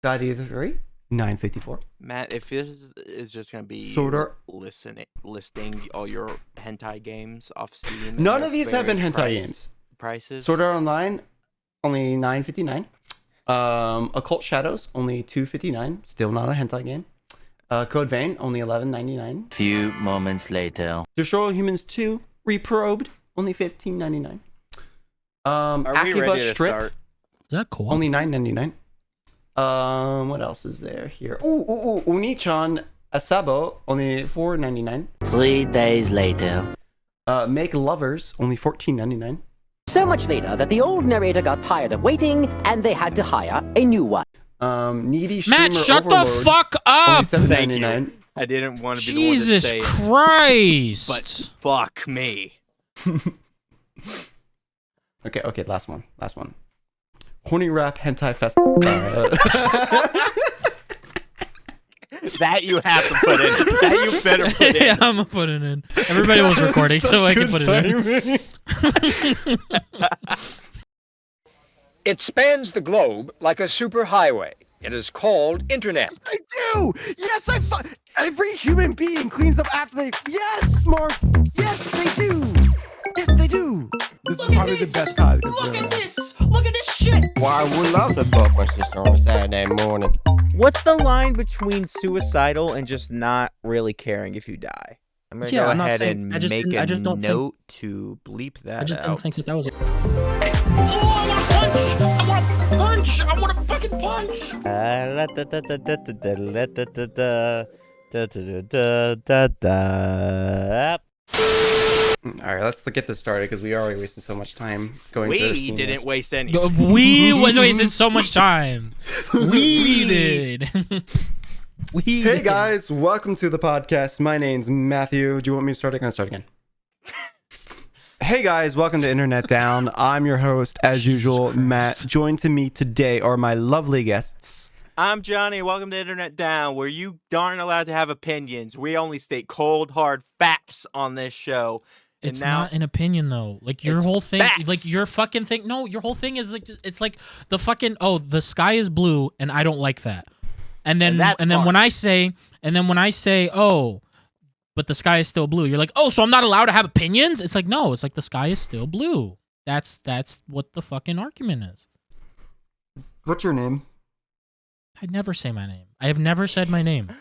Got either three. 954. Matt, if this is just gonna be listing all your hentai games off Steam. None of these have been hentai games. Prices. Sword Art Online, only 959. Occult Shadows, only 259. Still not a hentai game. Code Vein, only 11.99. Few moments later. Destroy All Humans 2, Reprobed, only 15.99. Are we Akiba ready to Strip, start? Is that cool? only 9.99. What else is there here? Unichan Asabo, only 4.99. 3 days later. Make Lovers, only 14.99. So much later that the old narrator got tired of waiting and they had to hire a new one. Needy Streamer Matt, shut Overlord, the fuck only up! $7.99. I didn't want to be the one to Jesus say it, Christ! but fuck me. Okay, last one. Horny Rap Hentai Fest. That you have to put in. That you better put in. Yeah, I'm gonna put it in. Everybody was recording, so I can put it in. It spans the globe like a superhighway. It is called internet. I do! Yes, every human being cleans up after they... Yes, Mark! Yes, they do! Yes, they do! This is probably the best podcast. Look at this! Look at this shit! Why, I would love to fuck my sister on a Saturday morning. What's the line between suicidal and just not really caring if you die? I'm gonna go ahead and make a note to bleep that out. I just didn't think that was. Oh, I want to punch! I want to fucking punch! Alright, let's get this started because we already wasted so much time going through We didn't waste any. We wasted so much time. We did. Hey guys, welcome to the podcast. My name's Matthew. Do you want me to start? I'm gonna start again. Hey guys, welcome to Internet Down. I'm your host, as usual, Matt. Joined to me today are my lovely guests. I'm Johnny. Welcome to Internet Down, where you aren't allowed to have opinions. We only state cold, hard facts on this show. It's not an opinion though. Like your whole thing, like your fucking thing. No, your whole thing is like it's like the fucking the sky is blue, and I don't like that. And then when I say oh, but the sky is still blue, you're like, oh, so I'm not allowed to have opinions? It's like, no, it's like the sky is still blue. That's what the fucking argument is. What's your name? I never say my name. I have never said my name.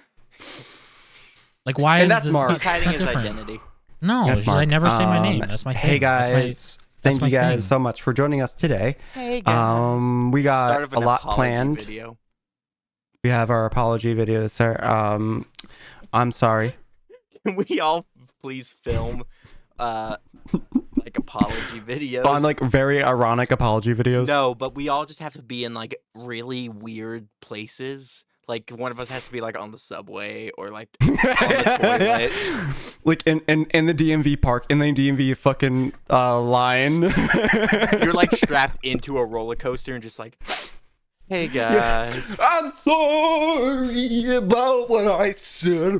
Like why? And that's Mark. He's hiding his identity. No, it's just I never say my name. That's my thing. Hey guys, thank you guys so much for joining us today. Hey guys. We got a lot planned. Video. We have our apology video, sir. I'm sorry. Can we all please film like apology videos? On like very ironic apology videos. No, but we all just have to be in like really weird places. Like one of us has to be like on the subway or like on the toilet. Like in the DMV park, in the DMV fucking line. You're like strapped into a roller coaster and just like, hey guys. Yeah. I'm sorry about what I said.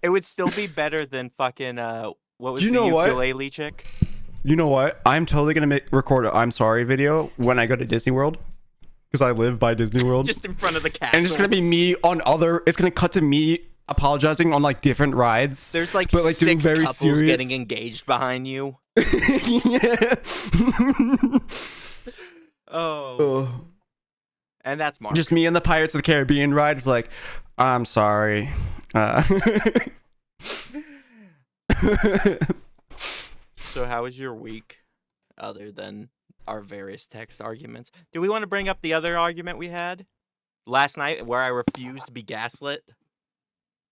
It would still be better than fucking what was the ukulele chick? You know what? I'm totally gonna record a I'm sorry video when I go to Disney World. Because I live by Disney World. Just in front of the castle. And it's going to be me on it's going to cut to me apologizing on like different rides. There's like, but, like 6 couples getting engaged behind you. Yeah. Oh. And that's Mark. Just me and the Pirates of the Caribbean ride. It's like, I'm sorry. So how was your week other than our various text arguments? Do we want to bring up the other argument we had last night where I refused to be gaslit?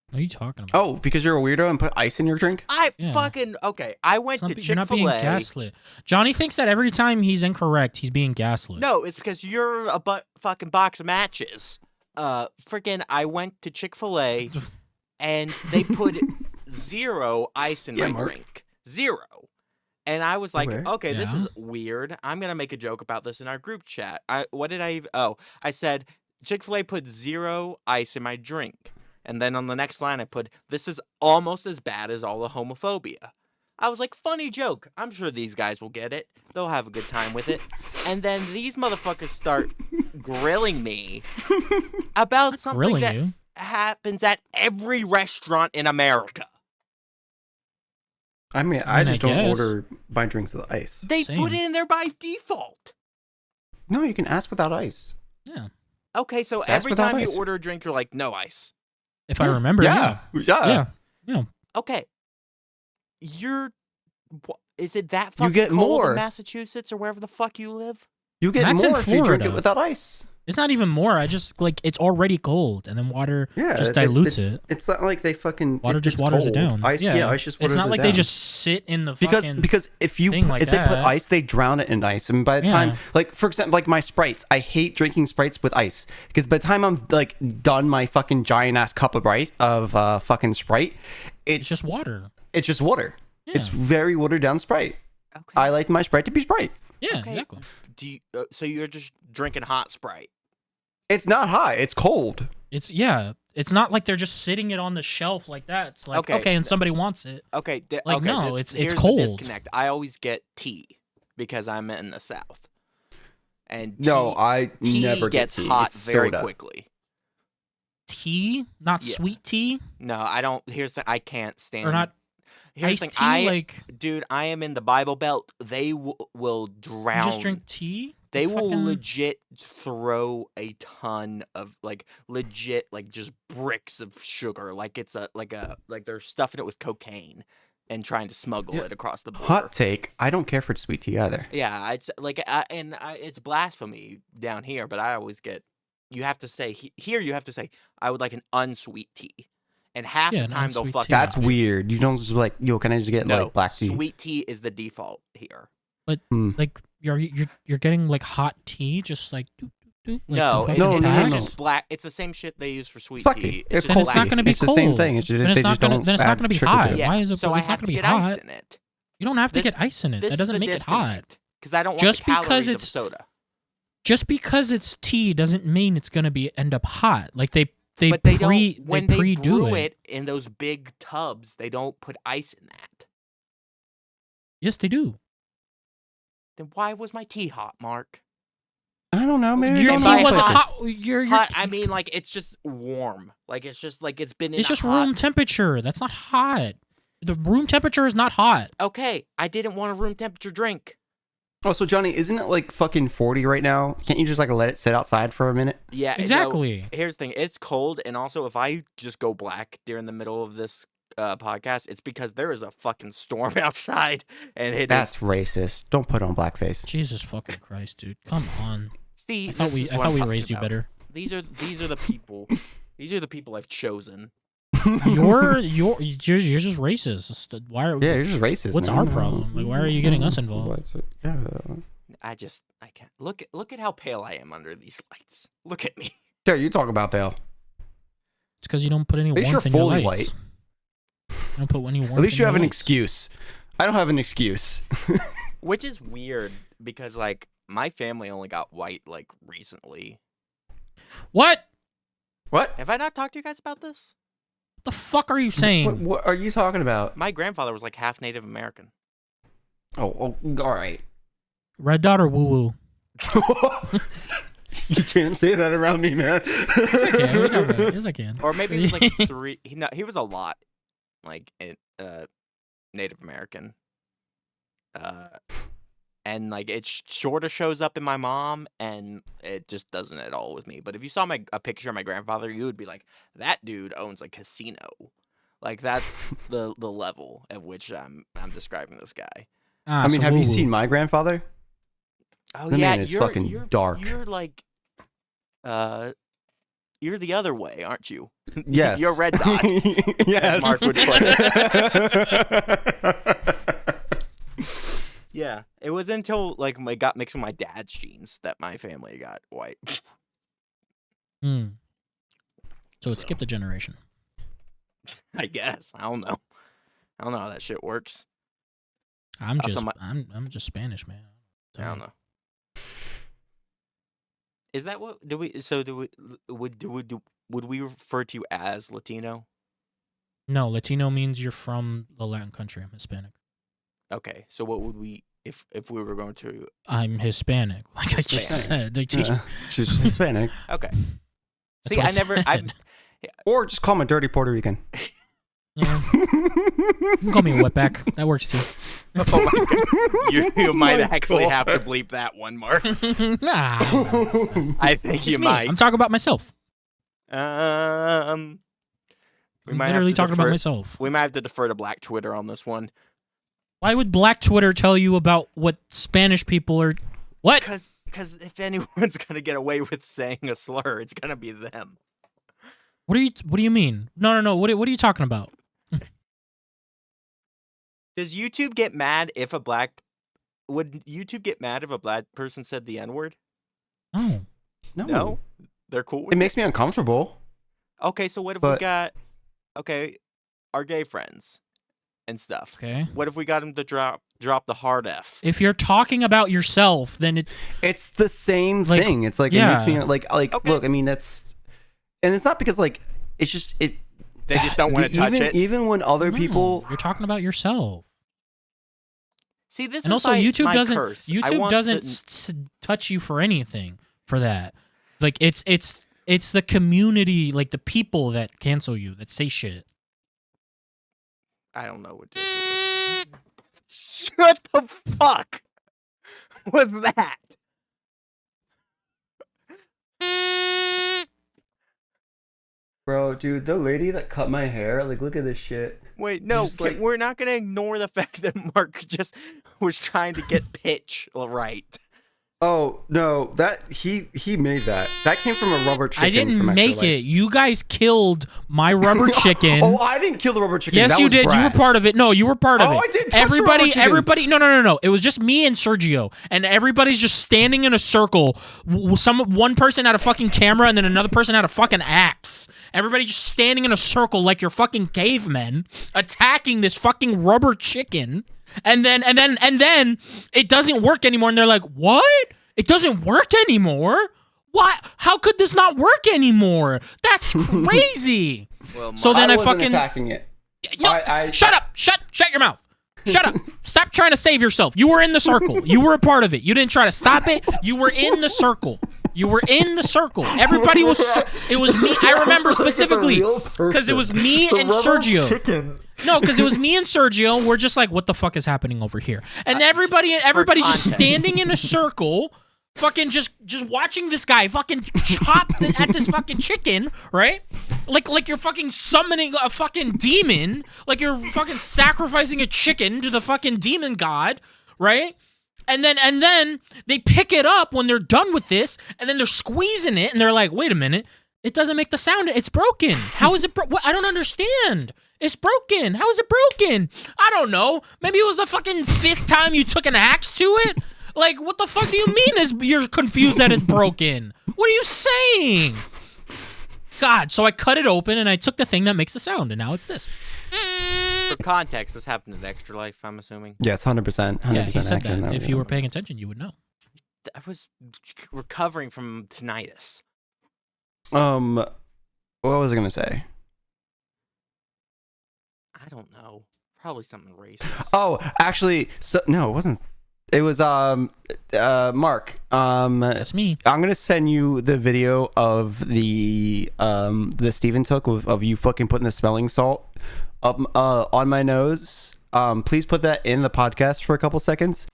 What are you talking about? Oh, because you're a weirdo and put ice in your drink? I went to Chick-fil-A. You're not being gaslit. Johnny thinks that every time he's incorrect, he's being gaslit. No, it's because you're a fucking box of matches. Freaking, I went to Chick-fil-A and they put 0 ice in my drink. 0. And I was like, okay, this is weird. I'm going to make a joke about this in our group chat. I said, Chick-fil-A put 0 ice in my drink. And then on the next line, I put, this is almost as bad as all the homophobia. I was like, funny joke. I'm sure these guys will get it. They'll have a good time with it. And then these motherfuckers start grilling me about something that happens at every restaurant in America. I mean, I just don't order my drinks with ice. They put it in there by default. No, you can ask without ice. Yeah. Okay, so every time you order a drink, you're like, no ice. If I remember, yeah. Okay. Is it that fucking you get cold more in Massachusetts or wherever the fuck you live? You get more if you drink it without ice. It's not even more. I just it's already cold, and then water just dilutes it. It's not like they fucking water just waters it down. Ice, ice just waters it down. It's not like they just sit in the fucking because if they put ice, they drown it in ice, and by the time, like for example, like my Sprites, I hate drinking Sprites with ice because by the time I'm like done my fucking giant ass cup of fucking Sprite, it's just water. It's just water. Yeah. It's very watered down Sprite. Okay. I like my Sprite to be Sprite. Yeah, exactly. So you're just drinking hot Sprite? It's not hot. It's cold. It's not like they're just sitting it on the shelf like that. It's like okay, and somebody wants it. Okay, no, it's cold. The disconnect. I always get tea because I'm in the South, and I never get gets tea. hot it's very soda. quickly. Tea, not sweet tea. No, I don't. I can't stand. Or not. Here's the thing. Dude, I am in the Bible Belt. They will drown. You just drink tea. They will legit throw a ton of just bricks of sugar, like it's like they're stuffing it with cocaine and trying to smuggle it across the border. Hot take: I don't care for sweet tea either. Yeah, it's it's blasphemy down here, but I always get. You have to say here. You have to say I would like an unsweet tea. And half the time they'll fuck. That's weird. You don't just like, can I just get like black tea? Sweet tea is the default here. But like you're getting like hot tea, just like. No, it's just black. It's the same shit they use for sweet tea. It's not going to be cold. It's the same thing. It's just, it's not going to be hot. Yeah. Why is it? So it's not going to be hot. Ice in it. You don't have to get ice in it. That doesn't make it hot. Because I don't want the calories of soda. Just because it's tea doesn't mean it's going to end up hot. Like they when they brew it in those big tubs, they don't put ice in that. Yes, they do. Then why was my tea hot, Mark? I don't know. Maybe your tea wasn't hot. Hot. I mean, like it's just warm. Like it's just like it's been. It's just room temperature. That's not hot. The room temperature is not hot. Okay, I didn't want a room temperature drink. Oh, so Johnny, isn't it like fucking 40 right now? Can't you just like let it sit outside for a minute? Yeah, exactly. No, here's the thing: it's cold, and also if I just go black during the middle of this podcast, it's because there is a fucking storm outside, and that's racist. Don't put on blackface. Jesus fucking Christ, dude! Come on. See, I thought we raised you better. These are the people. These are the people I've chosen. You're just racist. Why? You're just racist. What's our problem? Like, why are you getting us involved? I can't look at how pale I am under these lights. Look at me. Yeah, you talk about pale. It's because you don't put any warmth in your lights. White. You don't put any warmth. At least you have an excuse. I don't have an excuse. Which is weird because like my family only got white like recently. What? Have I not talked to you guys about this? The fuck are you saying? What are you talking about? My grandfather was like half Native American. Oh, all right. Red dot or woo woo? You can't say that around me, man. Yes, I can. Or maybe it was like 3. He was a lot like Native American. And like it sort of shows up in my mom, and it just doesn't at all with me. But if you saw a picture of my grandfather, you would be like, "That dude owns a casino." Like that's the level at which I'm describing this guy. I mean, have you seen my grandfather? Oh the yeah, man is fucking dark. You're like, you're the other way, aren't you? Yes, you're red dot. Yes, Mark would put it. Yeah, it was until like it got mixed with my dad's genes that my family got white. So it skipped a generation. I guess. I don't know how that shit works. I'm just Spanish, man. I don't know. Is that what would we refer to you as Latino? No, Latino means you're from the Latin country. I'm Hispanic. Okay, so what would we if we were going to? I'm Hispanic, like I just said. She's Hispanic. Okay. That's See, what I never. said. Or just call him a dirty Puerto Rican. Yeah. You can call me a wetback. That works too. Oh my God. You might actually have to bleep that one, Mark. Nah. I think you might. I'm talking about myself. We I'm might literally have to talking defer, about myself. We might have to defer to Black Twitter on this one. Why would Black Twitter tell you about what Spanish people are? What? Because if anyone's gonna get away with saying a slur, it's gonna be them. What do you mean? No. What are you talking about? Does YouTube get mad if a black? Would YouTube get mad if a black person said the N-word? No. They're cool. It makes me uncomfortable. Okay, so what if we got our gay friends and stuff? Okay. What if we got them to drop the hard F? If you're talking about yourself, then it's the same thing. It's like it makes me like okay. Look, I mean that's, and it's not because like it's just it. They just don't want to touch it. Even when other people, you're talking about yourself. See, this and is also my, YouTube my doesn't curse. YouTube doesn't touch you for anything for that. Like it's the community, like the people that cancel you, that say shit. I don't know what. Shut the fuck was that? Bro, dude, the lady that cut my hair, like, look at this shit. Wait, no, we're not gonna ignore the fact that Mark just was trying to get pitch right. Oh no, that he made that. That came from a rubber chicken. I didn't from make it. You guys killed my rubber chicken. Oh, I didn't kill the rubber chicken. Yes, that you was did. Brad. You were part of it. No, you were part of it. I did. Everybody. No. It was just me and Sergio, and everybody's just standing in a circle. One person had a fucking camera, and then another person had a fucking axe. Everybody just standing in a circle like you're fucking cavemen, attacking this fucking rubber chicken, and then it doesn't work anymore. And they're like, "What? It doesn't work anymore? Why? How could this not work anymore? That's crazy." Well, so then I wasn't fucking attacking it. No, shut up! Shut your mouth! Shut up! Stop trying to save yourself. You were in the circle. You were a part of it. You didn't try to stop it. You were in the circle. You were in the circle. Everybody was. It was me. I remember specifically because it was me and Sergio. Chicken. No, because it was me and Sergio. We're just like, what the fuck is happening over here? And everybody's just standing in a circle. Fucking just watching this guy fucking chop at this fucking chicken, right? Like you're fucking summoning a fucking demon, like you're fucking sacrificing a chicken to the fucking demon god, right? And then they pick it up when they're done with this, and then they're squeezing it, and they're like, wait a minute, it doesn't make the sound. It's broken. How is it I don't understand. It's broken. How is it broken? I don't know. Maybe it was the fucking 5th time you took an axe to it. Like, what the fuck do you mean is you're confused that it's broken? What are you saying? God, so I cut it open and I took the thing that makes the sound, and now it's this. For context, this happened at Extra Life, I'm assuming. Yes, 100%. Yeah, he said that. If you were paying attention, you would know. I was recovering from tinnitus. What was I gonna say? I don't know. Probably something racist. Oh, actually, no, it wasn't. It was Mark. That's me. I'm gonna send you the video of the Steven took of you fucking putting the smelling salt up on my nose. Please put that in the podcast for a couple seconds.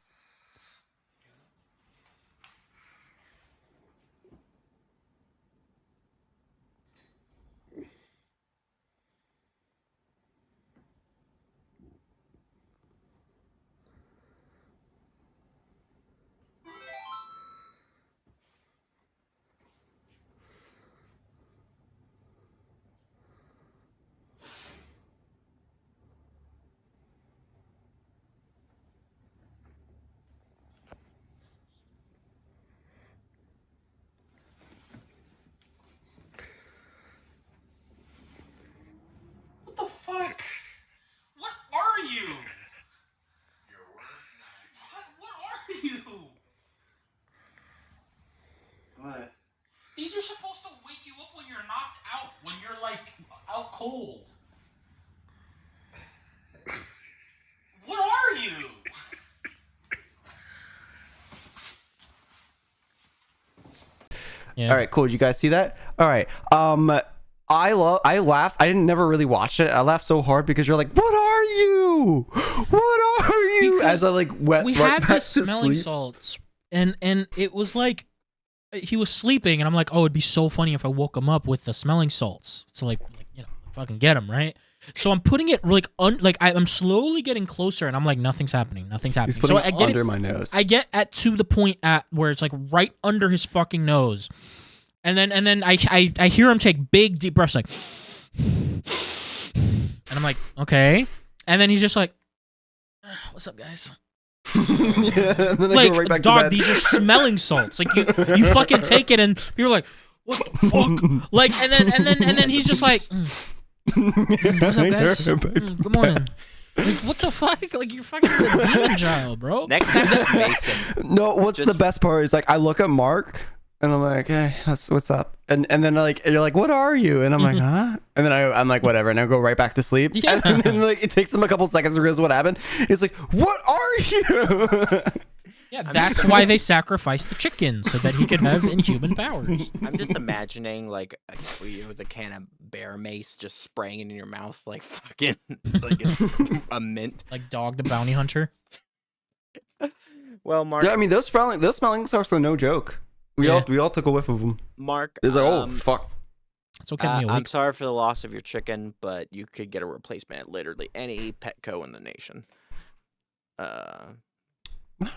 What the fuck? What are you? What are you? What? These are supposed to wake you up when you're knocked out, when you're like out cold. What are you? Yeah. All right, cool. You guys see that? All right. I laughed. I didn't never really watch it. I laughed so hard because you're like, "What are you? What are you?" Because as I like went we right had back this to smelling sleep. salts, and it was like he was sleeping, and I'm like, oh, it'd be so funny if I woke him up with the smelling salts. So like fucking get him right. So I'm putting it like I'm slowly getting closer, and I'm like, nothing's happening. He's So putting I it get under my nose. I get to the point at where it's like right under his fucking nose, and then I hear him take big deep breaths like, and I'm like, okay, and then he's just like, what's up, guys? Yeah, and then I Like, go right back to dog, bed. these are smelling salts. Like you fucking take it, and you're like, what the fuck? Like, and then he's just like, what's up, guys? Good morning. Like, what the fuck? Like, you're fucking the demon child, bro. Next time, just Mason. No, what's the best part is like I look at Mark and I'm like, hey, what's up? And then like you're like, what are you? And I'm like, huh? And then I'm like, whatever, and I go right back to sleep. Yeah. And then like it takes him a couple seconds to realize what happened. He's like, what are you? Yeah, that's why they sacrificed the chicken so that he could have inhuman powers. I'm just imagining like with a can of bear mace just spraying it in your mouth like fucking like it's a mint. Like Dog the Bounty Hunter. Well, Mark. Yeah, I mean those smelling salts are no joke. We all took a whiff of them. Mark. It's like, oh fuck. It's okay to be awake. I'm sorry for the loss of your chicken, but you could get a replacement at literally any Petco in the nation. Not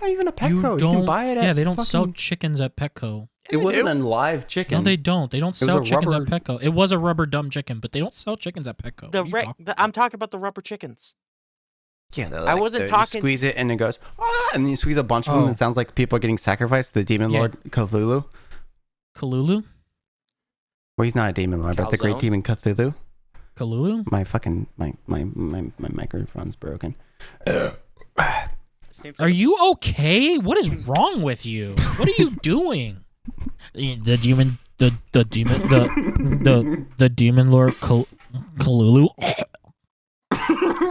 even a Petco. You don't can buy it at they don't fucking... sell chickens at Petco. It wasn't a live chicken. No, they don't. They don't sell chickens rubber... at Petco. It was a rubber dumb chicken, but they don't sell chickens at Petco. I'm talking about the rubber chickens. Yeah, like, I wasn't talking. You squeeze it and it goes, and then you squeeze a bunch of them. And it sounds like people are getting sacrificed to the demon lord Cthulhu. Cthulhu? Well, he's not a demon lord, but the great demon Cthulhu. Cthulhu? My fucking my microphone's broken. Are you okay? What is wrong with you? What are you doing? The demon lord Cthulhu.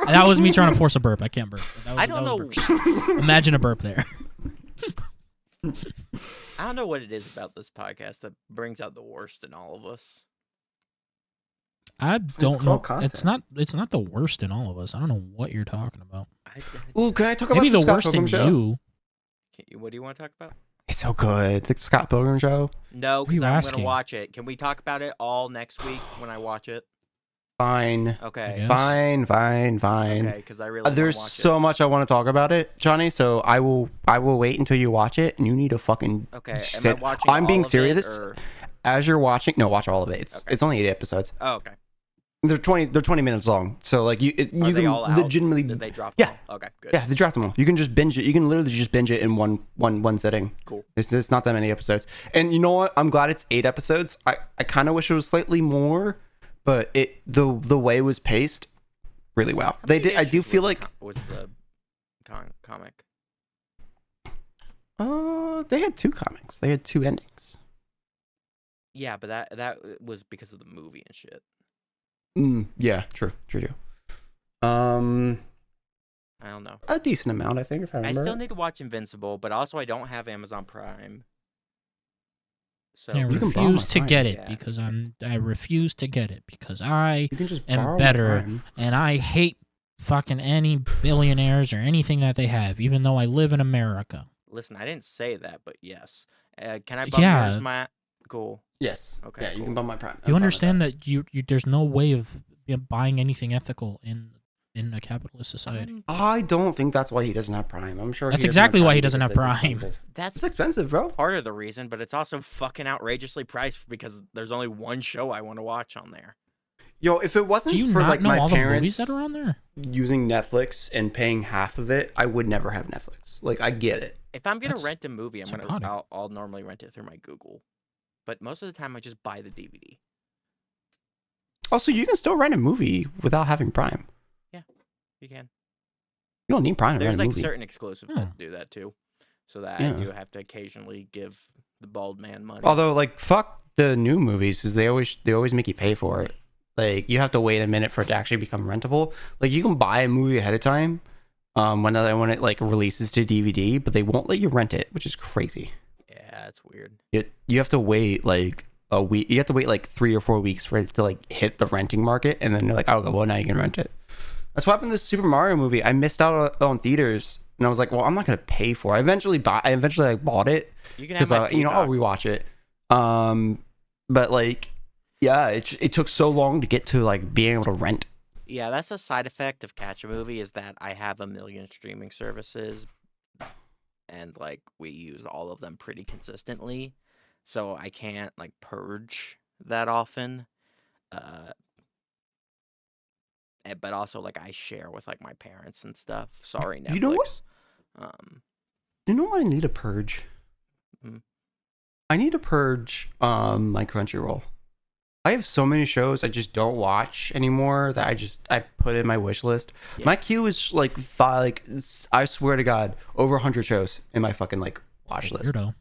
That was me trying to force a burp. I can't burp. I don't know. Imagine a burp there. I don't know what it is about this podcast that brings out the worst in all of us. I don't know. It's not the worst in all of us. I don't know what you're talking about. Ooh, can I talk about maybe the Scott worst Pilgrim in show? you? What do you want to talk about? It's so good. The Scott Pilgrim show. No, because I'm going to watch it. Can we talk about it all next week when I watch it? Fine. Okay. Fine. Okay, because I really there's want to watch so much I want to talk about it, Johnny. So I will wait until you watch it, and you need to fucking. Okay. Sit. Am I watching I'm being all of serious. it, or... As you're watching, no, watch all of it. It's only 8 episodes. Oh, okay. They're 20 minutes long. So like you can all out? legitimately. Did they drop? Yeah. Them all? Okay. Good. Yeah, they dropped them all. You can just binge it. You can literally just binge it in one sitting. Cool. It's not that many episodes. And you know what? I'm glad it's 8 episodes. I kind of wish it was slightly more, but the way it was paced really well. They did. I do feel like was the comic. They had 2 comics. They had 2 endings. Yeah, but that was because of the movie and shit. Yeah, true. I don't know. A decent amount, I think, if I remember. I still need to watch Invincible, but also I don't have Amazon Prime. So I refuse to get it because I refuse to get it because I am better and I hate fucking any billionaires or anything that they have, even though I live in America. Listen, I didn't say that, but yes. Can I bump yours, Matt? Cool. Yes. Okay. Yeah, cool. you can bump my Prime. You understand that you there's no way of buying anything ethical in a capitalist society. I don't think that's why he doesn't have Prime. I'm sure that's exactly why he doesn't have Prime. That's expensive, bro. Part of the reason, but it's also fucking outrageously priced because there's only one show I want to watch on there. Yo, if it wasn't for not like know my all parents the movies that are on there? Using Netflix and paying half of it, I would never have Netflix. Like, I get it. If I'm gonna rent a movie, I'll normally rent it through my Google, but most of the time I just buy the DVD. Also, you can still rent a movie without having Prime. Yeah, you can. You don't need Prime to There's rent a like movie. certain exclusives that do that too, so that I do have to occasionally give the bald man money. Although, like, fuck the new movies, because they always make you pay for it. Like, you have to wait a minute for it to actually become rentable. Like, you can buy a movie ahead of time, when it like releases to DVD, but they won't let you rent it, which is crazy. Yeah, that's weird. You have to wait like a week. You have to wait like 3 or 4 weeks for it to like hit the renting market, and then you're like, oh, well, now you can rent it. That's what happened to the Super Mario movie. I missed out on theaters, and I was like, well, I'm not gonna pay for it. I eventually like bought it because I'll rewatch it. But like, yeah, it took so long to get to like being able to rent. Yeah, that's a side effect of Catch a Movie is that I have a million streaming services, and like we use all of them pretty consistently, so I can't like purge that often. But also like I share with like my parents and stuff. Sorry, Netflix. You know what? You know what I need to purge? I need to purge my Crunchyroll. I have so many shows I just don't watch anymore that I put in my wish list. Yeah. My queue is like I swear to God, over 100 shows in my fucking like watch list. Weirdo.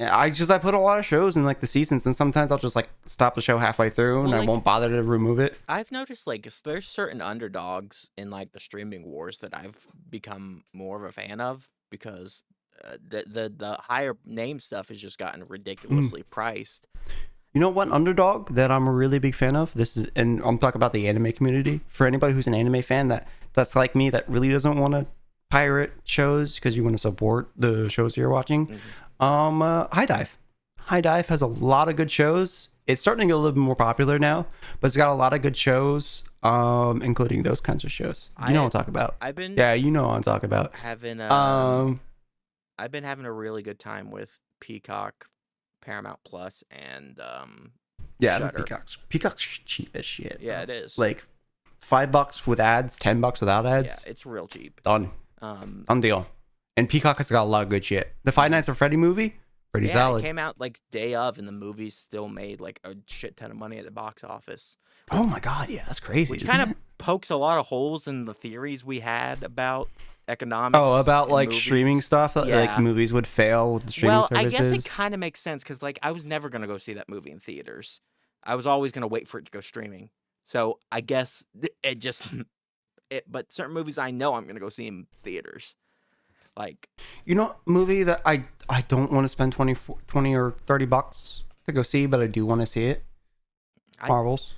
I put a lot of shows in like the seasons, and sometimes I'll just like stop the show halfway through and I won't bother to remove it. I've noticed like there's certain underdogs in like the streaming wars that I've become more of a fan of because the higher name stuff has just gotten ridiculously priced. You know what underdog that I'm a really big fan of? And I'm talking about the anime community. For anybody who's an anime fan that's like me, that really doesn't want to pirate shows because you want to support the shows you're watching. High Dive. High Dive has a lot of good shows. It's starting to get a little bit more popular now, but it's got a lot of good shows, including those kinds of shows. You know what I'm talking about. You know what I'm talking about. I've been having a really good time with Peacock, Paramount Plus, and Shudder. Peacock's cheap as shit. Yeah, it is. Like $5 with ads, $10 without ads. Yeah, it's real cheap. Done. Done deal. And Peacock has got a lot of good shit. The Five Nights at Freddy movie, pretty solid. It came out like day of, and the movie still made like a shit ton of money at the box office. Oh my god, yeah, that's crazy. Which kind of pokes a lot of holes in the theories we had about economics. Oh, about like movies. Streaming stuff that like movies would fail with the streaming services. Well, I guess it kind of makes sense because like I was never gonna go see that movie in theaters. I was always gonna wait for it to go streaming. So I guess it just but certain movies I know I'm gonna go see in theaters. Like, you know, movie that I don't want to spend 20 or $30 to go see, but I do want to see it. Marvels.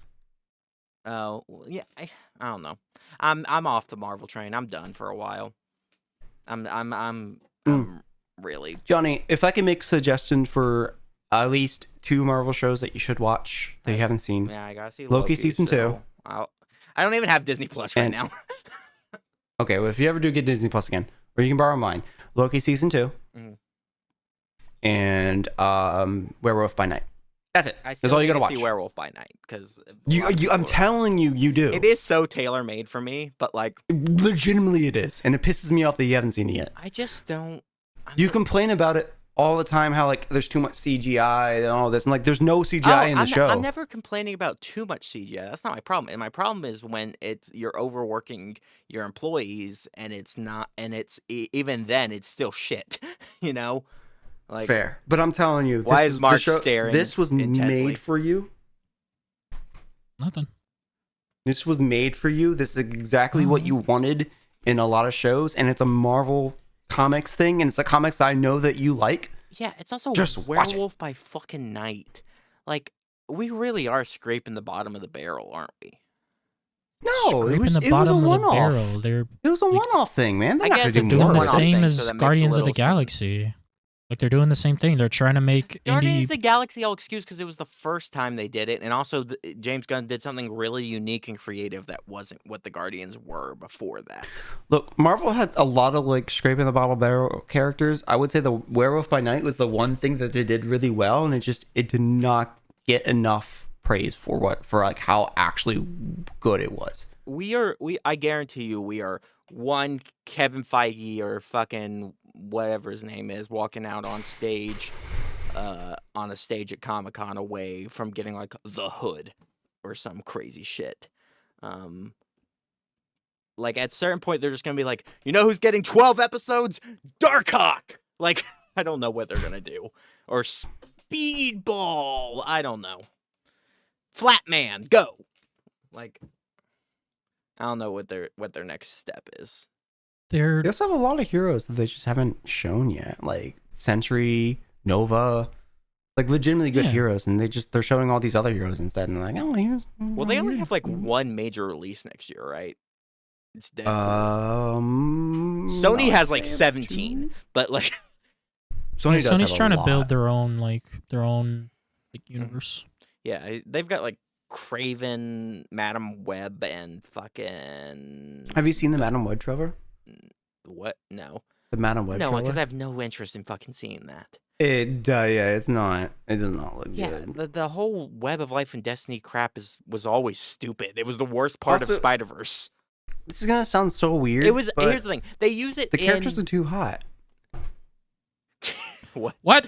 Oh yeah, I don't know. I'm off the Marvel train. I'm done for a while. I'm really Johnny. If I can make a suggestion for at least 2 Marvel shows that you should watch that you haven't seen. Yeah, I gotta see Loki season 2. I don't even have Disney Plus right now. Okay, well if you ever do get Disney Plus again, or you can borrow mine. Loki season 2, and Werewolf by Night. That's it. That's all you gotta watch. See Werewolf by Night because I'm telling you, you do. It is so tailor made for me, but like legitimately it is, and it pisses me off that you haven't seen it yet. I just don't. You complain about it all the time, how like there's too much CGI and all this, and like there's no CGI in the show. I'm never complaining about too much CGI. That's not my problem. And my problem is when you're overworking your employees, and it's not, and it's even then it's still shit. You know. Like, fair, but I'm telling you, why is Mark staring? This was intently? Made for you. Nothing. This was made for you. This is exactly what you wanted in a lot of shows, and it's a Marvel Comics thing, and it's a comics I know that you like. Yeah, it's also just Werewolf by fucking Night. Like, we really are scraping the bottom of the barrel, aren't we? No, it was a one-off. It was a one-off thing, man. I guess they're doing the same as Guardians of the Galaxy. Like, they're doing the same thing. They're trying to make Guardians of the Galaxy all excuse because it was the first time they did it, and also James Gunn did something really unique and creative that wasn't what the Guardians were before that. Look, Marvel had a lot of like scraping the bottom barrel characters. I would say the Werewolf by Night was the one thing that they did really well, and it did not get enough praise for like how actually good it was. I guarantee you, we are one Kevin Feige or fucking whatever his name is walking out on stage on a stage at Comic-Con away from getting like the hood or some crazy shit. Like at a certain point they're just gonna be like, you know who's getting 12 episodes? Darkhawk. Like, I don't know what they're gonna do. Or Speedball. I don't know. Flatman, go. Like, I don't know what their next step is. They also have a lot of heroes that they just haven't shown yet, like Sentry, Nova, like legitimately good heroes, and they're showing all these other heroes instead, and they're like, oh, here's. Well, they only have like one major release next year, right? It's Deadpool. Sony has like 17, but like Sony's trying to build their own universe. Yeah, they've got like Craven, Madam Web, and fucking. Have you seen the Madam Web trailer? What? No. The Madam Web trailer? No, because I have no interest in fucking seeing that. It does not look good. The whole Web of Life and Destiny crap was always stupid. It was the worst part of Spider-Verse. This is gonna sound so weird. Here's the thing. They use it. The characters are too hot. What?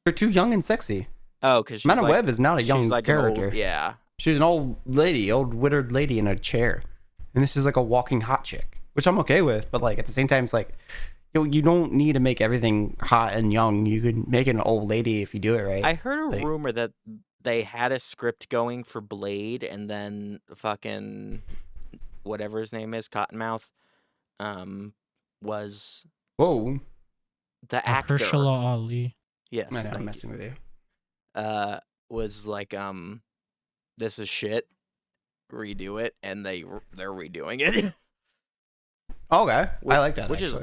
They're too young and sexy. Oh, because Madam Web is not a young character. Yeah. She's an old withered lady in a chair, and this is like a walking hot chick, which I'm okay with. But like at the same time, it's like you don't need to make everything hot and young. You could make it an old lady if you do it right. I heard a rumor that they had a script going for Blade, and then fucking whatever his name is, Cottonmouth, was the actor. Mahershala Ali. Yes, I'm messing with you. Was like this is shit. Redo it, and they're redoing it. Okay, I like that. Which is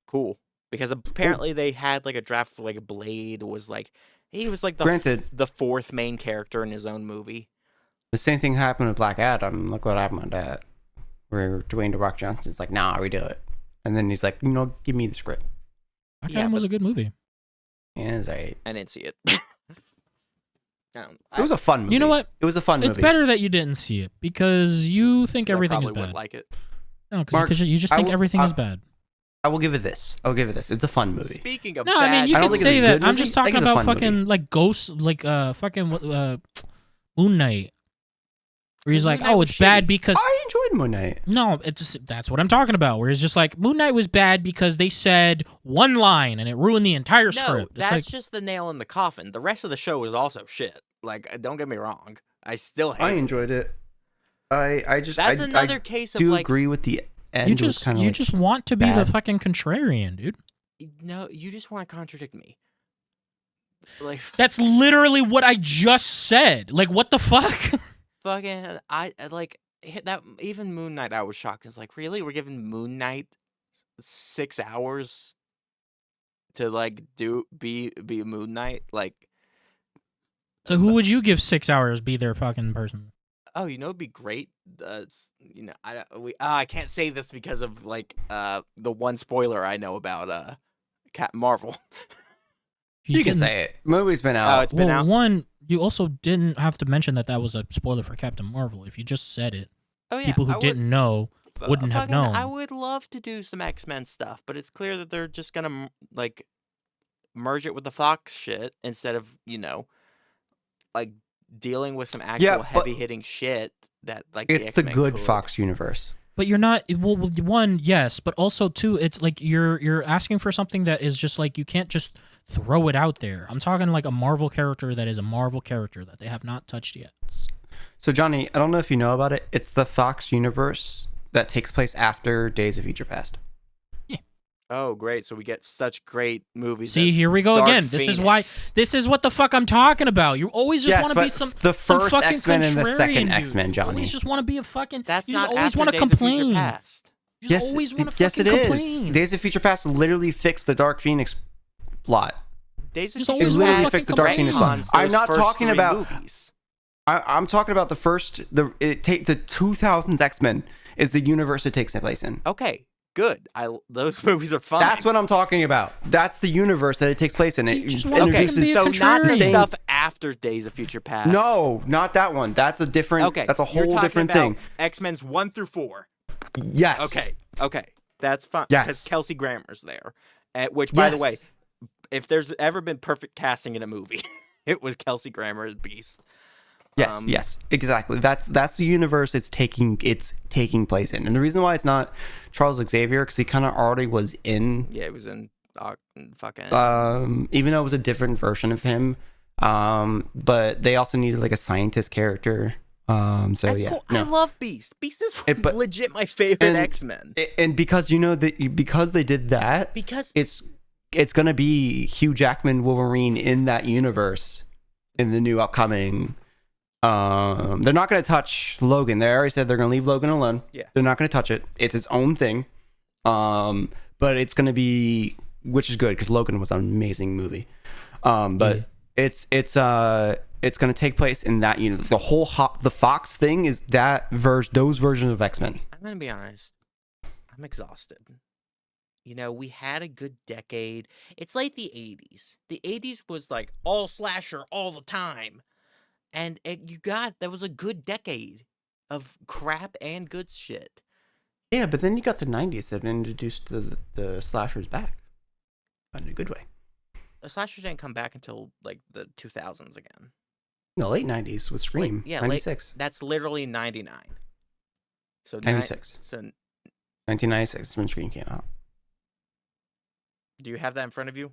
cool, because apparently they had like a draft for like Blade was like he was like the fourth main character in his own movie. The same thing happened with Black Adam. Look what happened with that. Where Dwayne The Rock Johnson's like, nah, redo it, and then he's like, give me the script. Black Adam was a good movie. Yeah, I didn't see it. It was a fun movie. You know what? It was a fun movie. It's better that you didn't see it because you think everything is bad. Wouldn't like it. No, because you just think everything is bad. I will give it this. It's a fun movie. Speaking of no, I mean you can say that. I'm just talking about fucking movie. like ghosts, like fucking Moon Knight. Where he's like, oh, it's bad because I enjoyed Moon Knight. No, that's what I'm talking about. Where it's just like Moon Knight was bad because they said one line and it ruined the entire script. No, that's just the nail in the coffin. The rest of the show was also shit. Like, don't get me wrong. I still hate it. I enjoyed it. That's another case of do like agree with the end. You just want to be the fucking contrarian, dude. No, you just want to contradict me. Like that's literally what I just said. Like, what the fuck? Fucking, I like that. Even Moon Knight, I was shocked. It's like, really, we're giving Moon Knight 6 hours to like be a Moon Knight, like. So who would you give 6 hours be their fucking person? Oh, it'd be great. I can't say this because of like the one spoiler I know about Captain Marvel. You can say it. Movie's been out. Oh, it's been out. One, you also didn't have to mention that was a spoiler for Captain Marvel. If you just said it, people who didn't know wouldn't have known. I would love to do some X-Men stuff, but it's clear that they're just gonna like merge it with the Fox shit instead of like dealing with some actual heavy-hitting shit that like it's the good Fox universe. But you're not. Well, one, yes, but also two, it's like you're asking for something that is just like you can't just throw it out there. I'm talking like a Marvel character that is a Marvel character that they have not touched yet. So Johnny, I don't know if you know about it. It's the Fox universe that takes place after Days of Future Past. Yeah. Oh, great! So we get such great movies. See, here we go again. This is why. This is what the fuck I'm talking about. You always just want to be the first some fucking X-Men and the second dude. X-Men, Johnny. You always just want to be a fucking. That's you just not always want to complain. You Yes, always want to yes, fucking it is. complain. Days of Future Past literally fixed the Dark Phoenix plot. Days of Just Future always Past wanna fixed the Dark Phoenix plot. I'm not talking about. I'm talking about the first. The 2000s X-Men is the universe it takes place in. Okay. Good. Those movies are fun. That's what I'm talking about. That's the universe that it takes place in. So So not the stuff after Days of Future Past. No, not that one. That's a different. Okay, that's a whole different thing. X-Men's 1 through 4. Yes. Okay, that's fine. Yes. Because Kelsey Grammer's there. Which, by the way, if there's ever been perfect casting in a movie, it was Kelsey Grammer as Beast. Yes, exactly. That's the universe it's taking place in, and the reason why it's not Charles Xavier because he kind of already was in. Yeah, he was in fucking. Even though it was a different version of him, but they also needed like a scientist character. So that's yeah, cool. no. I love Beast. Beast is legit my favorite X-Men. And because because they did that, because it's it's gonna be Hugh Jackman Wolverine in that universe in the new upcoming. They're not gonna touch Logan. They already said they're gonna leave Logan alone. Yeah, they're not gonna touch it. It's its own thing. But it's gonna be, which is good because Logan was an amazing movie. But it's gonna take place in that universe. The whole the Fox thing is those versions of X-Men. I'm gonna be honest. I'm exhausted. You know, we had a good decade. It's like the 80s. The 80s was like all slasher all the time. And that was a good decade of crap and good shit. Yeah, but then you got the 90s that introduced the slashers back. In a good way. The slashers didn't come back until like the 2000s again. No, late 90s with Scream. 96. That's literally 99. So 96. So 1996 is when Scream came out. Do you have that in front of you?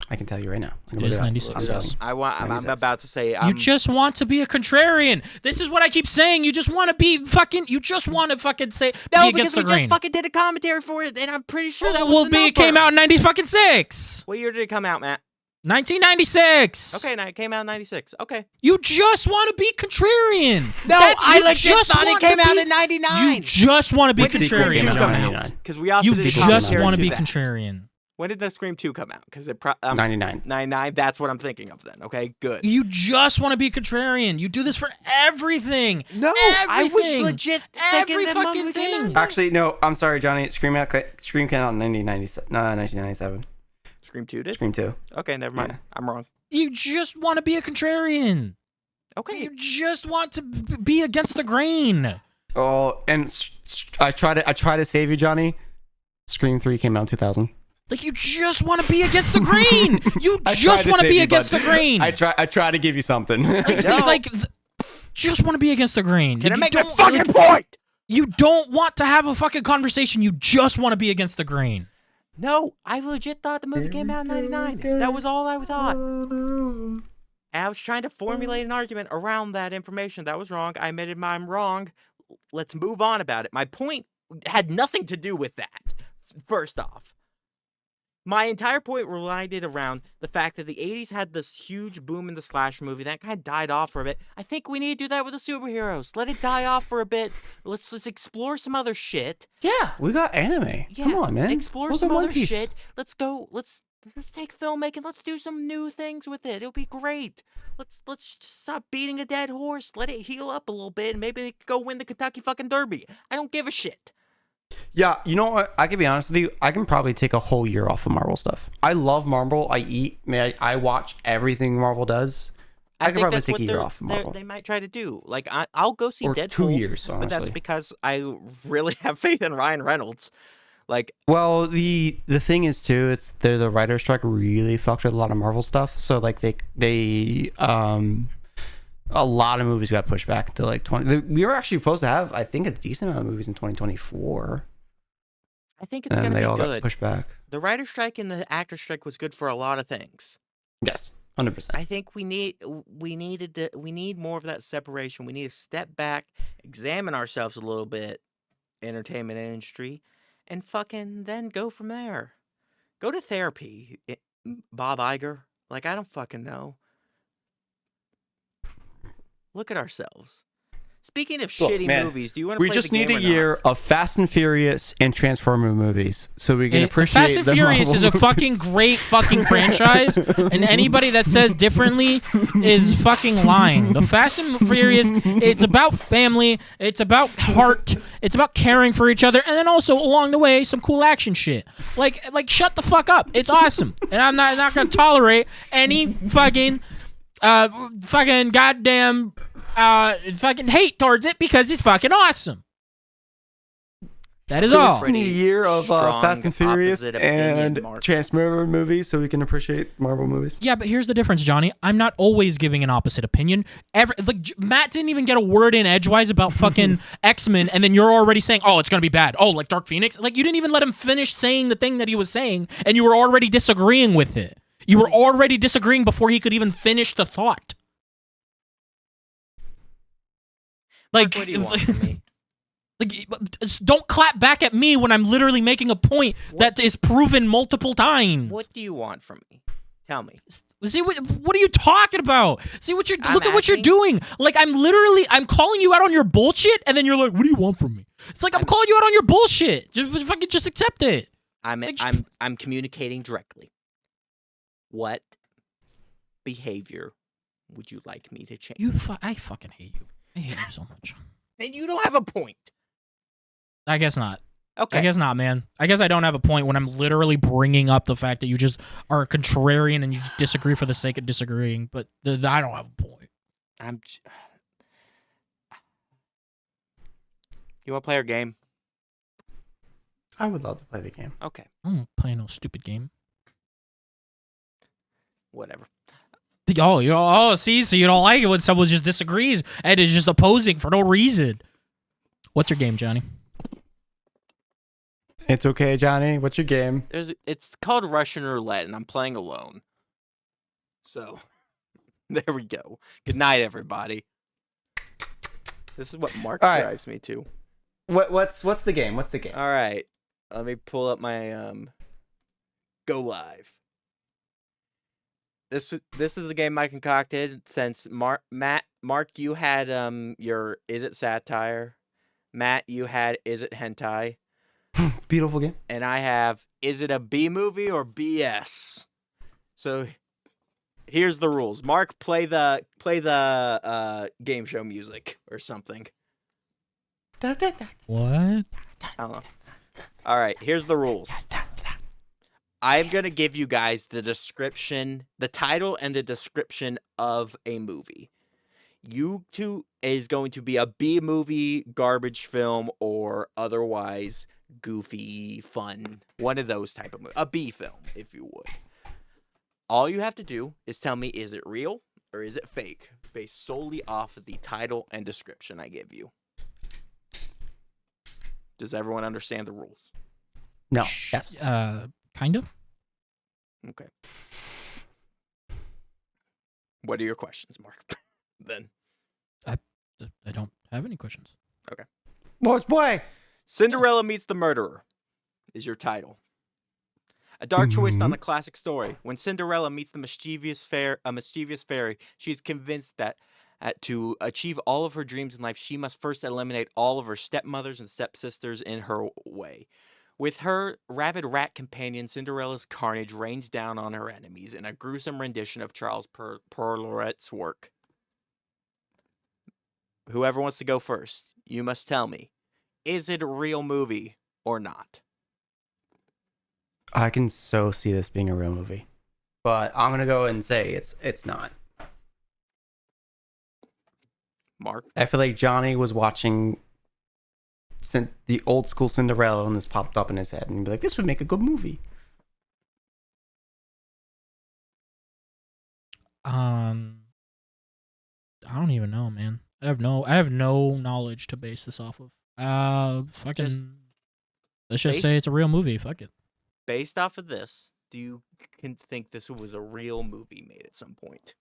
I can tell you right now. It is 96. I'm about to say. You just want to be a contrarian. This is what I keep saying. You just want to be fucking. You just want to fucking say. No, be because against we the grain. just fucking did a commentary for it, and I'm pretty sure that was. It came out in 96. What year did it come out, Matt? 1996. Okay, now it came out in 96. Okay. You just want to be contrarian. No, I legit thought it came out in 99. You just want to be contrarian. Because we also you just want to be contrarian. When did the Scream 2 come out? Because 99. 99. That's what I'm thinking of then. Okay, good. You just want to be contrarian. You do this for everything. No, everything. I was legit every fucking thing. Actually, no. I'm sorry, Johnny. Scream came out in 1997. Scream 2 did? Scream 2. Okay, never mind. Yeah. I'm wrong. You just want to be a contrarian. Okay. You just want to be against the grain. Oh, and I try to save you, Johnny. Scream 3 came out in 2000. Like, you just want to be against the grain. You just want to be against the grain. I try to give you something. Just want to be against the grain. Can I make my fucking point? You don't want to have a fucking conversation. You just want to be against the grain. No, I legit thought the movie came out in 99. That was all I thought. And I was trying to formulate an argument around that information. That was wrong. I admitted I'm wrong. Let's move on about it. My point had nothing to do with that, first off. My entire point relied around the fact that the 80s had this huge boom in the slasher movie. That kind of died off for a bit. I think we need to do that with the superheroes. Let it die off for a bit. Let's explore some other shit. Yeah, we got anime. Yeah, come on, man. Explore some other shit. Let's go. Let's take filmmaking. Let's do some new things with it. It'll be great. Let's just stop beating a dead horse. Let it heal up a little bit, and maybe they could go win the Kentucky fucking Derby. I don't give a shit. Yeah, you know what? I can be honest with you. I can probably take a whole year off of Marvel stuff. I love Marvel. I watch everything Marvel does. I could probably take a year off of Marvel. They might try to do. Like, I'll go see or Deadpool. 2 years, honestly. But that's because I really have faith in Ryan Reynolds. Like, well, the thing is too, it's the writer's strike really fucked with a lot of Marvel stuff. So like they a lot of movies got pushed back to like 20. We were actually supposed to have, I think, a decent amount of movies in 2024. I think it's going to be good. Got pushed back. The writer's strike and the actor's strike was good for a lot of things. Yes, 100%. I think we need more of that separation. We need to step back, examine ourselves a little bit, entertainment industry, and fucking then go from there. Go to therapy, Bob Iger. Like, I don't fucking know. Look at ourselves. Speaking of shitty movies, do you want to play the game? We just need a year of Fast and Furious and Transformer movies so we can appreciate Fast and Furious is a fucking great fucking franchise, and anybody that says differently is fucking lying. The Fast and Furious, it's about family, it's about heart, it's about caring for each other, and then also along the way some cool action shit. Like shut the fuck up. It's awesome, and I'm not gonna tolerate any fucking goddamn fucking hate towards it because it's fucking awesome. That is all. We need a year of Fast and Furious and Transformer movies so we can appreciate Marvel movies. Yeah, but here's the difference, Johnny. I'm not always giving an opposite opinion. Matt didn't even get a word in edgewise about fucking X-Men, and then you're already saying, oh, it's going to be bad. Oh, like Dark Phoenix? Like, you didn't even let him finish saying the thing that he was saying, and you were already disagreeing with it. You were already disagreeing before he could even finish the thought. Like, Mark, what do you want from me? Like, don't clap back at me when I'm literally making a point that is proven multiple times. What do you want from me? Tell me. See, what are you talking about? See what look at what you're doing. Like, I'm calling you out on your bullshit, and then you're like, what do you want from me? It's like, I'm calling you out on your bullshit. Just accept it. I'm communicating directly. What behavior would you like me to change? I fucking hate you. I hate you so much. And you don't have a point. I guess not. Okay. I guess not, man. I guess I don't have a point when I'm literally bringing up the fact that you just are a contrarian and you disagree for the sake of disagreeing. But I don't have a point. You want to play our game? I would love to play the game. Okay. I don't play no stupid game. Whatever. See, so you don't like it when someone just disagrees and is just opposing for no reason. What's your game, Johnny? It's okay, Johnny. What's your game? It's called Russian Roulette, and I'm playing alone. So, there we go. Good night, everybody. This is what Mark drives me to. What's the game? What's the game? All right. Let me pull up my Go Live. This is a game I concocted since Mark, you had your Is It Satire? Matt, you had Is It Hentai? Beautiful game. And I have Is It a B movie or BS? So here's the rules. Mark, play the game show music or something. What? I don't know. All right, here's the rules. I'm going to give you guys the description, the title and the description of a movie. You two is going to be a B movie, garbage film, or otherwise goofy, fun. One of those type of movies. A B film, if you would. All you have to do is tell me, is it real or is it fake? Based solely off of the title and description I give you. Does everyone understand the rules? No. Yes. Kind of. Okay. What are your questions, Mark? Then. I don't have any questions. Okay. What's boy? Cinderella Meets the Murderer is your title. A dark twist on a classic story. When Cinderella meets a mischievous fairy, she is convinced that to achieve all of her dreams in life, she must first eliminate all of her stepmothers and stepsisters in her way. With her rabid rat companion, Cinderella's carnage rains down on her enemies in a gruesome rendition of Charles Perrault's work. Whoever wants to go first, you must tell me, is it a real movie or not? I can so see this being a real movie, but I'm gonna go and say it's not. Mark? I feel like Johnny was watching the old school Cinderella and this popped up in his head and he'd be like, this would make a good movie. I don't even know, man. I have no knowledge to base this off of. Let's just say it's a real movie. Fuck it. Based off of this, do you think this was a real movie made at some point?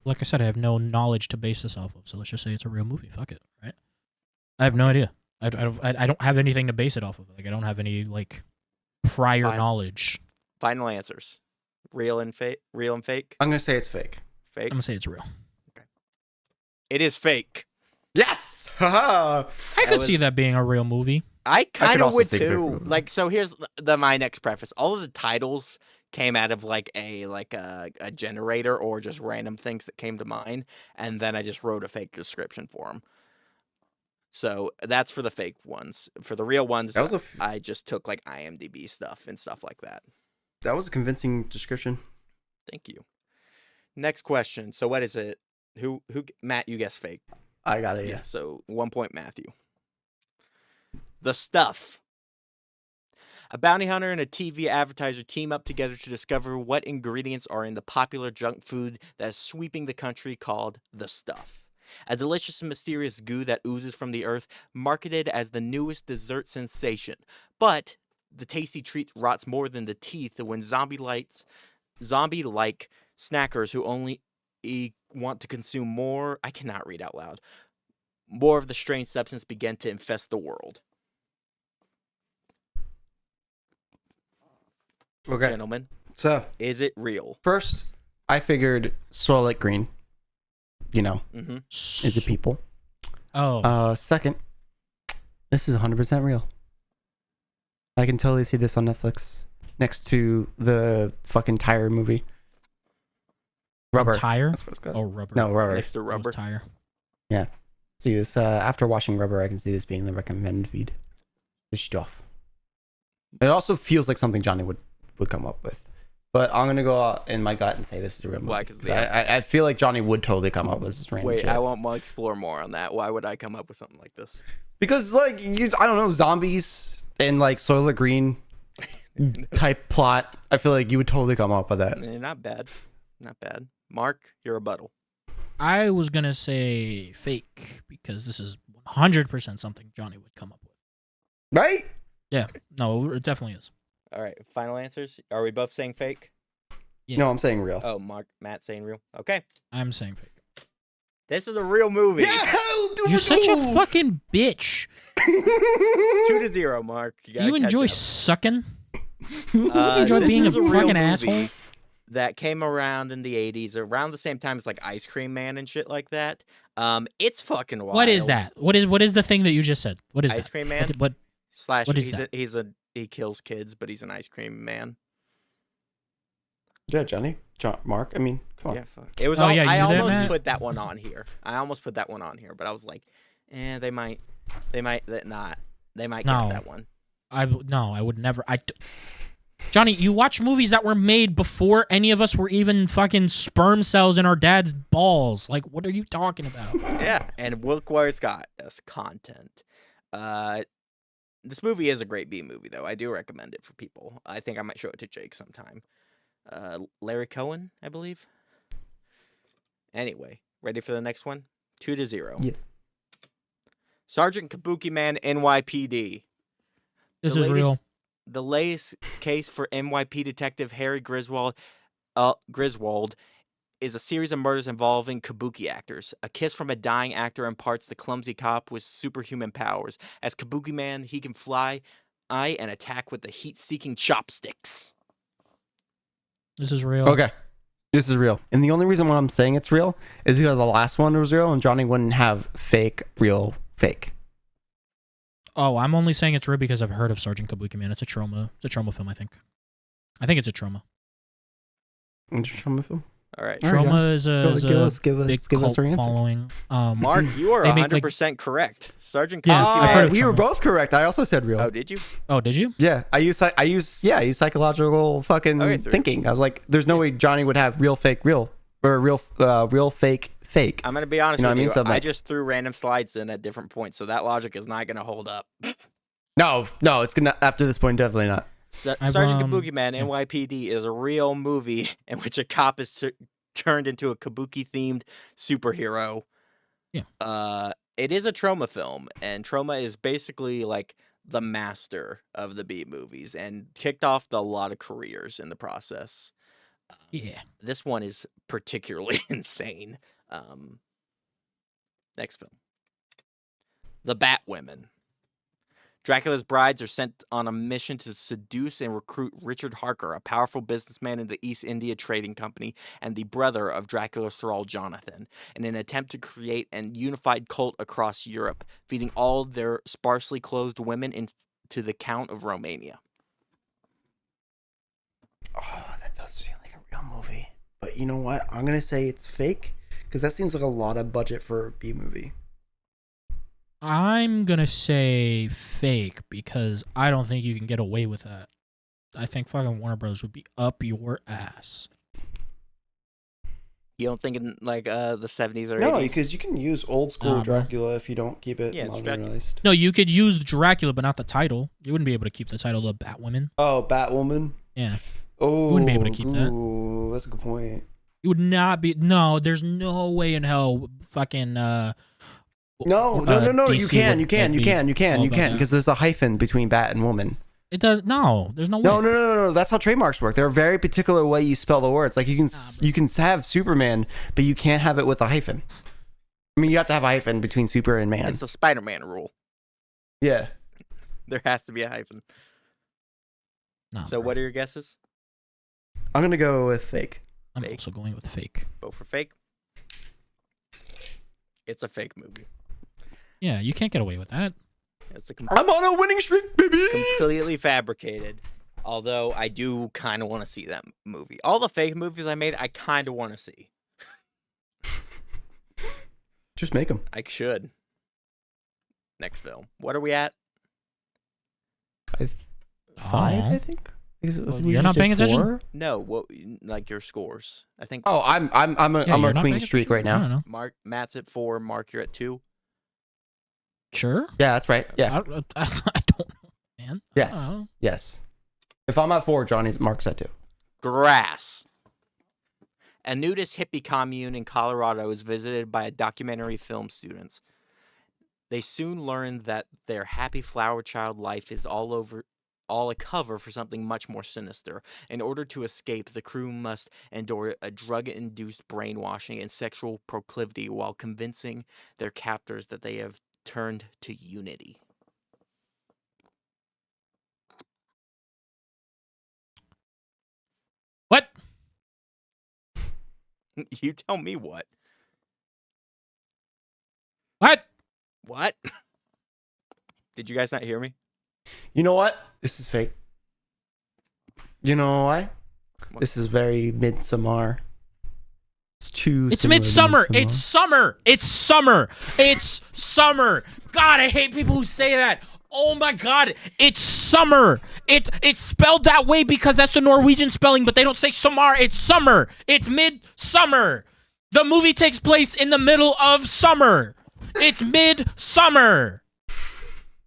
Like I said, I have no knowledge to base this off of, so let's just say it's a real movie. Fuck it, right? I have no idea. I don't have anything to base it off of. Like, I don't have any prior knowledge. Final answers. Real and fake. I'm gonna say it's fake. Fake. I'm gonna say it's real. Okay. It is fake. Yes. I could see that being a real movie. I kind of would too. So here's my next preface. All of the titles came out of a generator or just random things that came to mind, and then I just wrote a fake description for them. So that's for the fake ones. For the real ones, I just took IMDb stuff and stuff like that. That was a convincing description. Thank you. Next question. So what is it? Who Matt, you guess fake. I got it. Yeah. So 1 point, Matthew. The Stuff. A bounty hunter and a TV advertiser team up together to discover what ingredients are in the popular junk food that is sweeping the country called The Stuff. A delicious and mysterious goo that oozes from the earth, marketed as the newest dessert sensation. But the tasty treat rots more than the teeth when zombie-like snackers who only want to consume more, I cannot read out loud, more of the strange substance began to infest the world. Okay. Gentlemen, So, is it real? first, I figured Soylent Green, Mm-hmm. is it people? Oh. Second, this is 100% real. I can totally see this on Netflix next to the fucking tire movie. Rubber. Tire? That's what it's called. Oh, Rubber. No, Rubber. Next to Rubber. Tire. Yeah. See this, after watching Rubber, I can see this being the recommended feed. This stuff. It also feels like something Johnny would come up with. But I'm going to go out in my gut and say this is a real movie. Why? 'Cause I feel like Johnny would totally come up with this random Wait, shit. I want to explore more on that. Why would I come up with something like this? Because, like, I don't know, zombies and, like, Soylent Green type plot. I feel like you would totally come up with that. Not bad. Not bad. Mark, your rebuttal. I was going to say fake because this is 100% something Johnny would come up with. Right? Yeah. No, it definitely is. All right, final answers. Are we both saying fake? Yeah. No, I'm saying real. Oh, Matt saying real. Okay. I'm saying fake. This is a real movie. Yeah, You're such a fucking bitch. 2-0, Mark. You enjoy sucking? You enjoy being a real fucking movie asshole? that came around in the 80s, around the same time as like Ice Cream Man and shit like that. It's fucking wild. What is that? What is the thing that you just said? What is Ice that? Cream Man? What Slash, what is that? He kills kids, but he's an ice cream man. Yeah, Johnny. Mark, I mean, come on. Yeah, fuck. It was. Oh, yeah, I you knew that, almost Matt? put that one on here. But I was like, they might not. They might No. get that one. I would never. Johnny, you watch movies that were made before any of us were even fucking sperm cells in our dad's balls. Like, what are you talking about? Yeah, and look where it's got us content. This movie is a great B movie, though. I do recommend it for people. I think I might show it to Jake sometime. Larry Cohen, I believe. Anyway, ready for the next one? 2-0. Yes. Sergeant Kabuki Man, N.Y.P.D. This is real. The latest case for N.Y.P. detective Harry Griswold is a series of murders involving kabuki actors. A kiss from a dying actor imparts the clumsy cop with superhuman powers. As Kabuki Man, he can fly, and attack with the heat-seeking chopsticks. This is real. Okay. This is real. And the only reason why I'm saying it's real is because the last one was real and Johnny wouldn't have fake, real, fake. Oh, I'm only saying it's real because I've heard of Sergeant Kabuki Man. It's a trauma. It's a trauma film, I think. I think it's a trauma. It's a trauma film? All right. Trauma is a give big us cult our answer. following. Mark, you are they make, 100% correct. Sergeant Yeah, Kabuki I've Man. heard of we were trauma. both correct. I also said real. Oh, did you? Oh, did you? Yeah, I use psychological fucking Okay, thinking. I was like, there's no way Johnny would have real, fake, real, or real, fake, fake. I'm going to be honest You know with what I mean? you. So, I like- just threw random slides in at different points, so that logic is not going to hold up. No, it's gonna after this point definitely not. Sergeant Kabuki Man, N.Y.P.D. is a real movie in which a cop is turned into a kabuki-themed superhero. Yeah. It is a trauma film, and trauma is basically like the master of the B movies and kicked off a lot of careers in the process. Yeah. This one is particularly insane. Next film. The Batwomen. Dracula's brides are sent on a mission to seduce and recruit Richard Harker, a powerful businessman in the East India Trading Company and the brother of Dracula's thrall Jonathan, in an attempt to create an unified cult across Europe, feeding all their sparsely clothed women into the Count of Romania. Oh, that does feel like a real movie. But you know what? I'm gonna say it's fake because that seems like a lot of budget for a B movie. I'm going to say fake because I don't think you can get away with that. I think fucking Warner Bros. Would be up your ass. You don't think in like the 70s or 80s? No, because you can use old school Nah, bro. Dracula if you don't keep it modernized. No, you could use Dracula, but not the title. You wouldn't be able to keep the title of Batwoman. Oh, Batwoman. Yeah. Oh, You wouldn't be able to keep that. Ooh, that's a good point. It would not be. No, there's no way in hell fucking. No. You DC can, would be all about that. because there's a hyphen between bat and woman. It does. No, there's no way. No. That's how trademarks work. They're a very particular way you spell the words. Like you can have Superman, but you can't have it with a hyphen. I mean, you have to have a hyphen between super and man. It's the Spider-Man rule. Yeah. There has to be a hyphen. No, so what are your guesses? I'm going to go with fake. I'm also going with fake. Vote for fake. It's a fake movie. Yeah, you can't get away with that. I'm on a winning streak, baby. Completely fabricated. Although I do kind of want to see that movie. All the fake movies I made, I kind of want to see. Just make them. I should. Next film. What are we at? 5, I think. You're not paying attention? No, what like your scores? I think. Oh, I'm a clean streak right now. I don't know. Mark, Matt's at 4. Mark, you're at 2. Sure. Yeah, that's right. Yeah. I don't know, man. Yes. Yes. If I'm at 4, Mark's at 2. Grass. A nudist hippie commune in Colorado is visited by documentary film students. They soon learn that their happy flower child life is all a cover for something much more sinister. In order to escape, the crew must endure a drug-induced brainwashing and sexual proclivity while convincing their captors that they have turned to unity. What? You tell me what. What? What? Did you guys not hear me? You know what? This is fake. You know why? This is very Midsommar. It's too. It's midsummer. It's summer. It's summer. It's summer. God, I hate people who say that. Oh my God, it's summer. It's spelled that way because that's the Norwegian spelling, but they don't say summer. It's summer. It's midsummer. The movie takes place in the middle of summer. It's midsummer.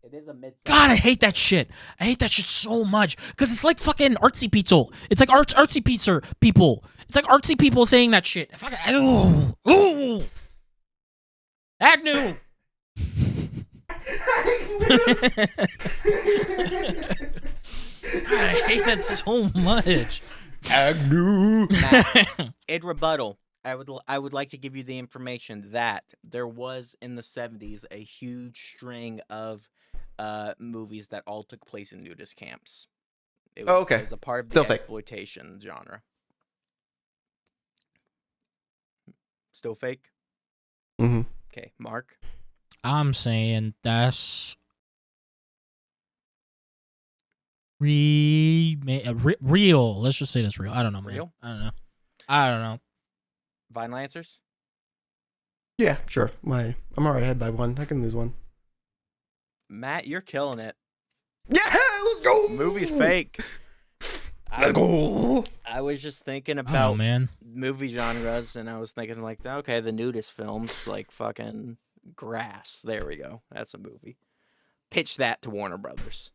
It is a midsummer. God, I hate that shit. I hate that shit so much because it's like fucking artsy pizza. It's like artsy pizza people. It's like artsy people saying that shit. Ooh. Agnew. I hate that so much. Agnew. In rebuttal, I would like to give you the information that there was in the 70s a huge string of movies that all took place in nudist camps. It was, okay. It was a part of Still the fake. exploitation genre. Still fake? Mm-hmm. Okay, Mark? I'm saying that's real. Let's just say that's real. I don't know, man. Real? I don't know. Final answers? Yeah, sure. I'm already ahead by 1. I can lose 1. Matt, you're killing it. Yeah, let's go. Movie's fake. Let's go. I was just thinking about man. movie genres, and I was thinking like, okay, the nudist films, like fucking Grass. There we go. That's a movie. Pitch that to Warner Brothers.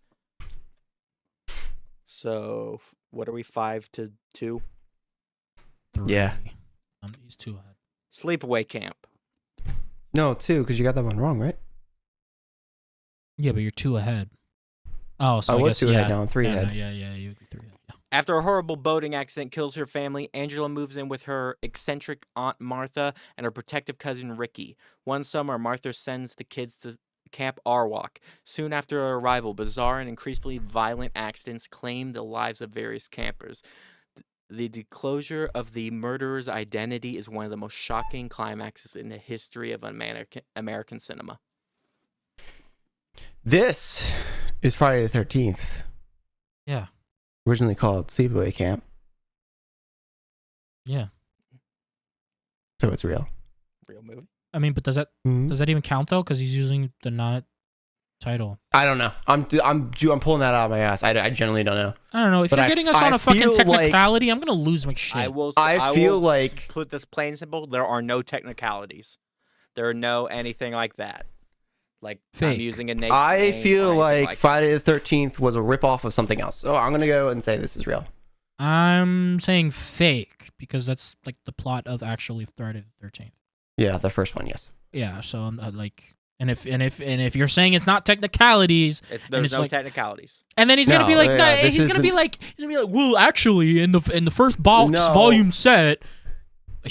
So, what are we, 5-2? 3. Yeah. He's 2 ahead. Sleepaway Camp. No, 2, because you got that one wrong, right? Yeah, but you're 2 ahead. Oh, so I I was guess 2 ahead now. I'm 3 ahead. Yeah, you would be 3 ahead. Yeah. After a horrible boating accident kills her family, Angela moves in with her eccentric Aunt Martha and her protective cousin Ricky. One summer, Martha sends the kids to Camp Arwalk. Soon after her arrival, bizarre and increasingly violent accidents claim the lives of various campers. The disclosure of the murderer's identity is one of the most shocking climaxes in the history of American cinema. This is Friday the 13th. Yeah. Originally called Sleepaway Camp. Yeah. So it's real. Real movie. I mean, but does that even count though? Because he's using the not title. I don't know. I'm pulling that out of my ass. I generally don't know. I don't know. If you're getting us on a fucking technicality, I'm gonna lose my shit. I will put this plain and simple. There are no technicalities. There are no anything like that. Like fake. I'm using a name. I feel like Friday the 13th was a ripoff of something else. So I'm gonna go and say this is real. I'm saying fake because that's like the plot of actually Friday the 13th. Yeah, the first one, yes. Yeah, so I'm like, and if you're saying it's not technicalities, there's no like, technicalities. and then he's gonna be like, he's gonna be like, well, actually, in the first box volume set,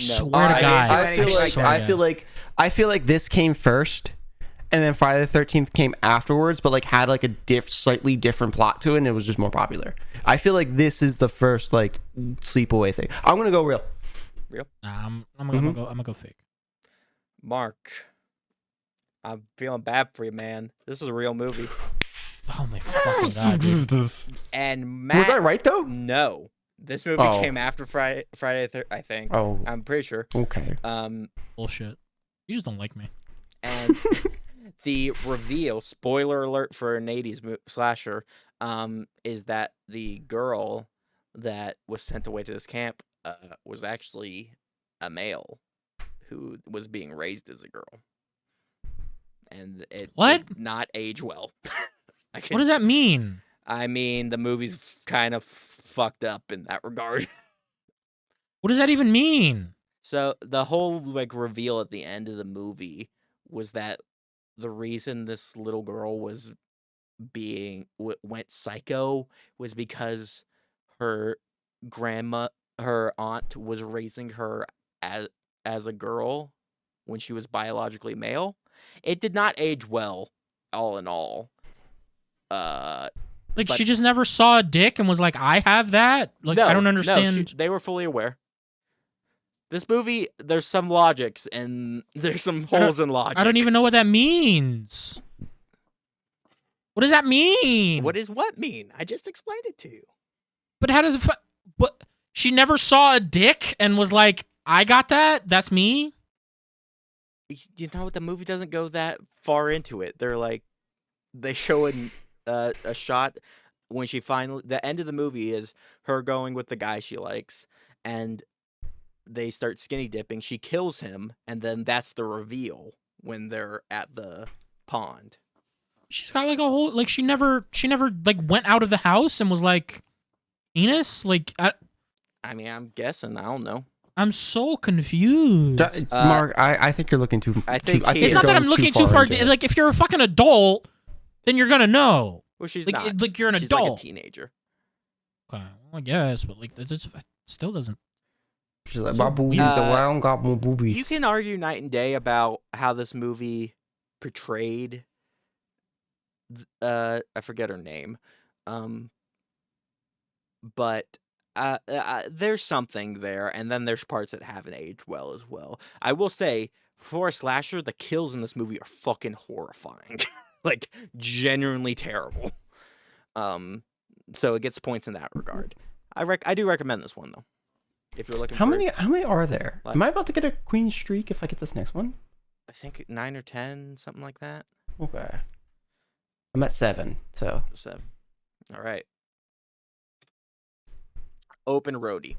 I swear to God. I feel like this came first, and then Friday the 13th came afterwards, but like had like a slightly different plot to it, and it was just more popular. I feel like this is the first like sleepaway thing. I'm gonna go real. I'm gonna go fake. Mark, I'm feeling bad for you, man. This is a real movie. Oh my fucking God, dude. And Matt, was I right though? No, this movie came after Friday I think. Oh, I'm pretty sure. Okay. Bullshit. You just don't like me. And the reveal, spoiler alert for an 80s slasher, is that the girl that was sent away to this camp was actually a male who was being raised as a girl. And it did not age well. What does that mean? I mean, the movie's kind of fucked up in that regard. What does that even mean? So the whole like reveal at the end of the movie was that the reason this little girl was went psycho was because her aunt was raising her as a girl when she was biologically male. It did not age well, all in all. Like she just never saw a dick and was like, I have that? Like, I don't understand. No, they were fully aware. This movie, there's some logics and there's some holes in logic. I don't even know what that means. What does that mean? What does what mean? I just explained it to you. But how does it... But she never saw a dick and was like, I got that? That's me? You know what? The movie doesn't go that far into it. They're like... They show a shot when she finally... The end of the movie is her going with the guy she likes, and they start skinny dipping. She kills him, and then that's the reveal when they're at the pond. She's got like a whole... Like, she never like went out of the house and was like, Enos? Like, I mean, I'm guessing. I don't know. I'm so confused. Mark, I think you're looking too... I think it's not that I'm looking too far. Like, if you're a fucking adult, then you're gonna know. Well, she's like, not. Like, you're an she's adult. She's like a teenager. Okay, well, I guess, but like, it still doesn't... She's like, my boobies, I don't got more boobies. You can argue night and day about how this movie portrayed... I forget her name. But there's something there, and then there's parts that haven't aged well as well. I will say, for a slasher, the kills in this movie are fucking horrifying. Like, genuinely terrible. So it gets points in that regard. I do recommend this one, though. If you're looking how many are there? Like, am I about to get a queen streak if I get this next one? I think 9 or 10, something like that. Okay. I'm at 7, so 7. All right. Open roadie.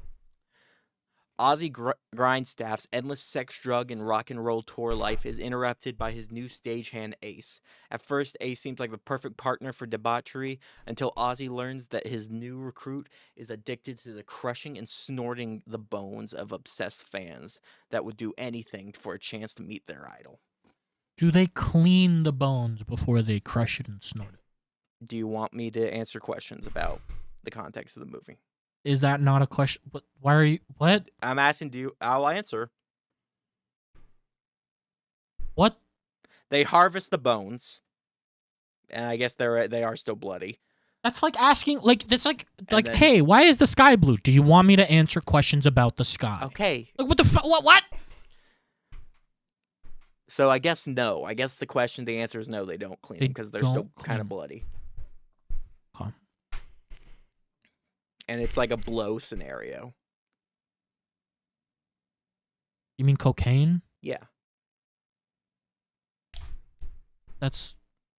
Ozzy Grindstaff's endless sex, drug, and rock and roll tour life is interrupted by his new stagehand Ace. At first, Ace seems like the perfect partner for debauchery until Ozzy learns that his new recruit is addicted to the crushing and snorting the bones of obsessed fans that would do anything for a chance to meet their idol. Do they clean the bones before they crush it and snort it? Do you want me to answer questions about the context of the movie? Is that not a question? Why are you... What? I'm asking you. I'll answer. What? They harvest the bones, and I guess they are still bloody. That's like asking... That's like then, hey, why is the sky blue? Do you want me to answer questions about the sky? Okay. Like, what the fuck? What? So I guess no. I guess the answer is no, they don't clean them because they're still kind of bloody. Okay. And it's like a blow scenario. You mean cocaine? Yeah. That's...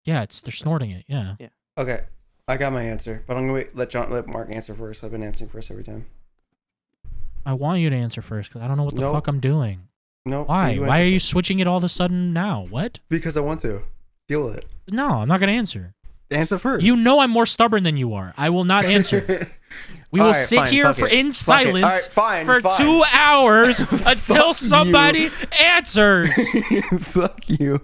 Yeah, they're snorting it, yeah. Yeah. Okay, I got my answer, but I'm gonna let Mark answer first. I've been answering first every time. I want you to answer first because I don't know what the fuck I'm doing. No. Why? Why are you switching it all of a sudden now? What? Because I want to. Deal with it. No, I'm not gonna answer. Answer first. You know I'm more stubborn than you are. I will not answer. We will sit here in silence for 2 hours until somebody answers. Fuck you.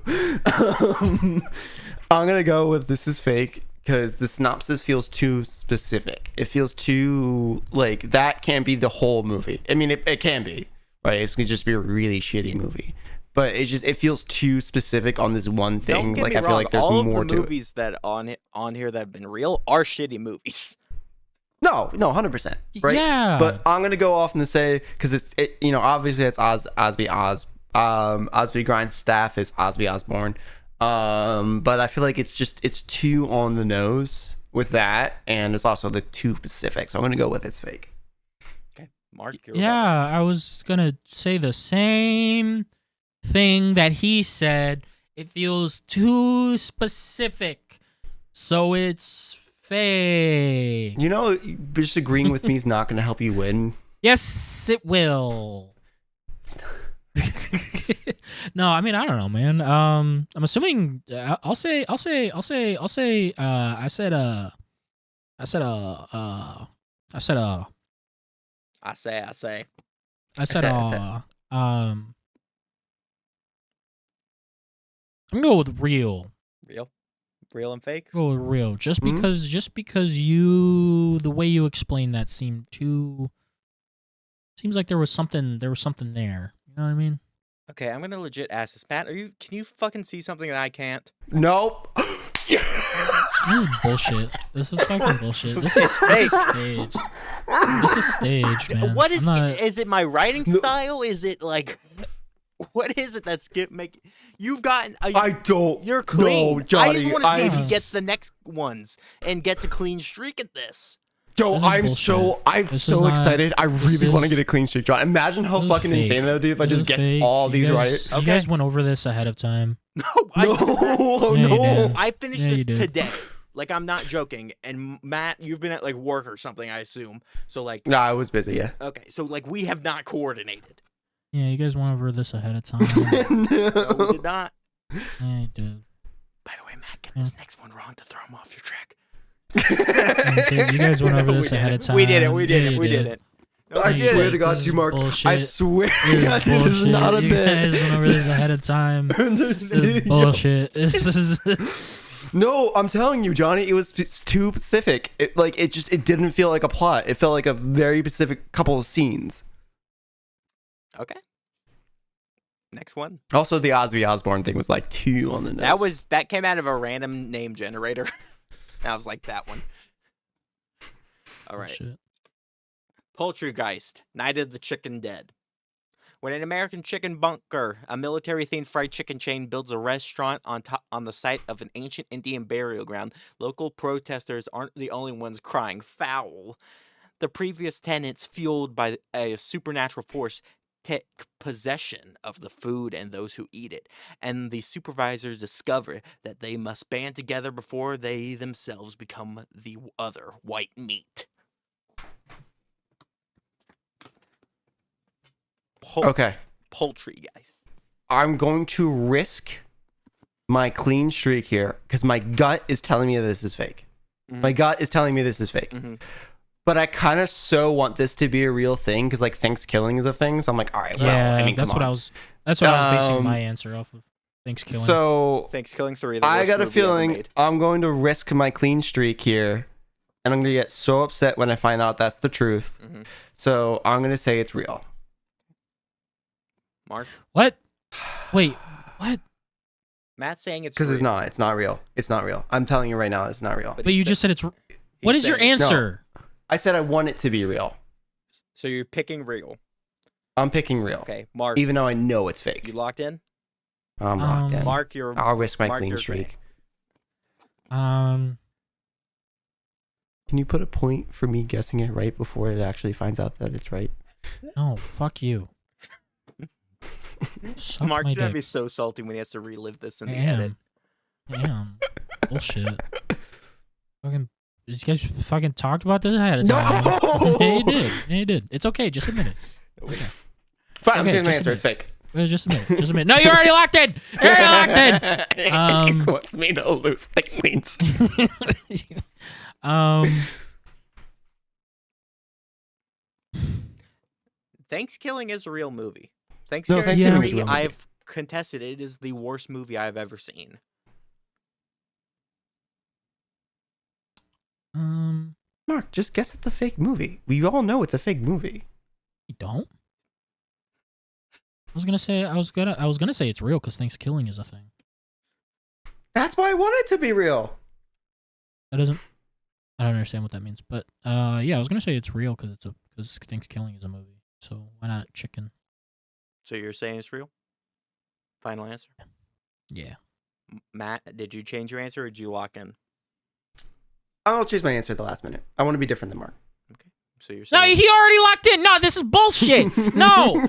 I'm gonna go with this is fake because the synopsis feels too specific. It feels too like that can't be the whole movie. I mean, it can be. right? It's gonna just be a really shitty movie. But it feels too specific on this one thing. Don't get Like me I feel wrong, like there's all more of the to it. movies that on here that have been real are shitty movies. No, 100%. Right? Yeah. But I'm gonna go off and say because obviously it's Osby Grindstaff is Ozzy Osbourne. But I feel like it's too on the nose with that, and it's also the too specific. So I'm gonna go with it's fake. Okay, Mark. Yeah, I was gonna say the same thing that he said. It feels too specific, so it's fake. Just agreeing with me is not gonna help you win. Yes, it will. No, I mean I don't know, man. I'm assuming. I said I'm gonna go with real. Real and fake. Go with real, just because the way you explained that seems like there was something there. You know what I mean? Okay, I'm gonna legit ask this, Matt. Can you fucking see something that I can't? Nope. This is bullshit. This is fucking bullshit. This is staged. This is staged, man. What is? Is it my writing style? Is it like? What is it that's making? You've gotten. I don't. You're clean. No, Johnny, I just want to see if he gets the next ones and gets a clean streak at this. Yo, I'm so excited. I really want to get a clean streak, John. Imagine how fucking insane that would be if I just get all these right. You guys went over this ahead of time. No, no. I finished this today. Like, I'm not joking. And Matt, you've been at like work or something, I assume. So like. Nah, I was busy. Yeah. Okay, so like we have not coordinated. Yeah, you guys went over this ahead of time. No, we did not. Yeah, you did. By the way, Matt, get this next one wrong to throw him off your track. You guys went over this ahead of time. We did it. I swear to God, Mark. Bullshit. I swear to God, dude, this is not a bit. You guys went over this ahead of time. This is bullshit. This is. No, I'm telling you, Johnny, it was too specific. It didn't feel like a plot. It felt like a very specific couple of scenes. Okay. Next one. Also, the Ozzy Osbourne thing was like too on the nose. That came out of a random name generator. I was like, that one. All right. Shit. Poultrygeist, Night of the Chicken Dead. When an American chicken bunker, a military-themed fried chicken chain, builds a restaurant on the site of an ancient Indian burial ground, local protesters aren't the only ones crying foul. The previous tenants, fueled by a supernatural force, take possession of the food and those who eat it, and the supervisors discover that they must band together before they themselves become the other white meat. Okay. Poultrygeist. I'm going to risk my clean streak here because my gut is telling me that this is fake. Mm-hmm. My gut is telling me this is fake. Mm-hmm. But I kind of want this to be a real thing because like Thanksgiving is a thing. So I'm like, all right, well, yeah, I mean, that's what I was basing my answer off of. Thanksgiving. So Thanksgiving 3. I got a feeling I'm going to risk my clean streak here, and I'm going to get so upset when I find out that's the truth. Mm-hmm. So I'm going to say it's real. Mark? What? Wait, what? Matt's saying it's because it's not. It's not real. It's not real. I'm telling you right now, it's not real. But you just said it's. What is your answer? No, I said I want it to be real. So you're picking real. I'm picking real. Okay, Mark. Even though I know it's fake. You locked in? I'm locked in. Mark, I'll risk my clean streak. Can you put a point for me guessing it right before it actually finds out that it's right? No, fuck you. Mark's gonna be so salty when he has to relive this in the edit. Damn. Bullshit. Fucking. You guys fucking talked about this ahead of time. No! Yeah, you did. It's okay. Just admit it. Okay. Fine, I'm changing my answer. It's fake. Just a minute. No, you're already locked in. You're already locked in. He wants me to lose the cleans. Thanksgiving is a real movie. Thanksgiving 3, I've contested it. It is the worst movie I've ever seen. Mark, just guess it's a fake movie. We all know it's a fake movie. You don't? was gonna say it's real because Thanksgiving is a thing. That's why I want it to be real. That doesn't. I don't understand what that means, but yeah, I was gonna say it's real because Thanksgiving is a movie. So why not chicken? So you're saying it's real? Final answer. Yeah. Matt, did you change your answer or did you lock in? I'll change my answer at the last minute. I want to be different than Mark. Okay. So you're saying No, he already locked in. No, this is bullshit. No,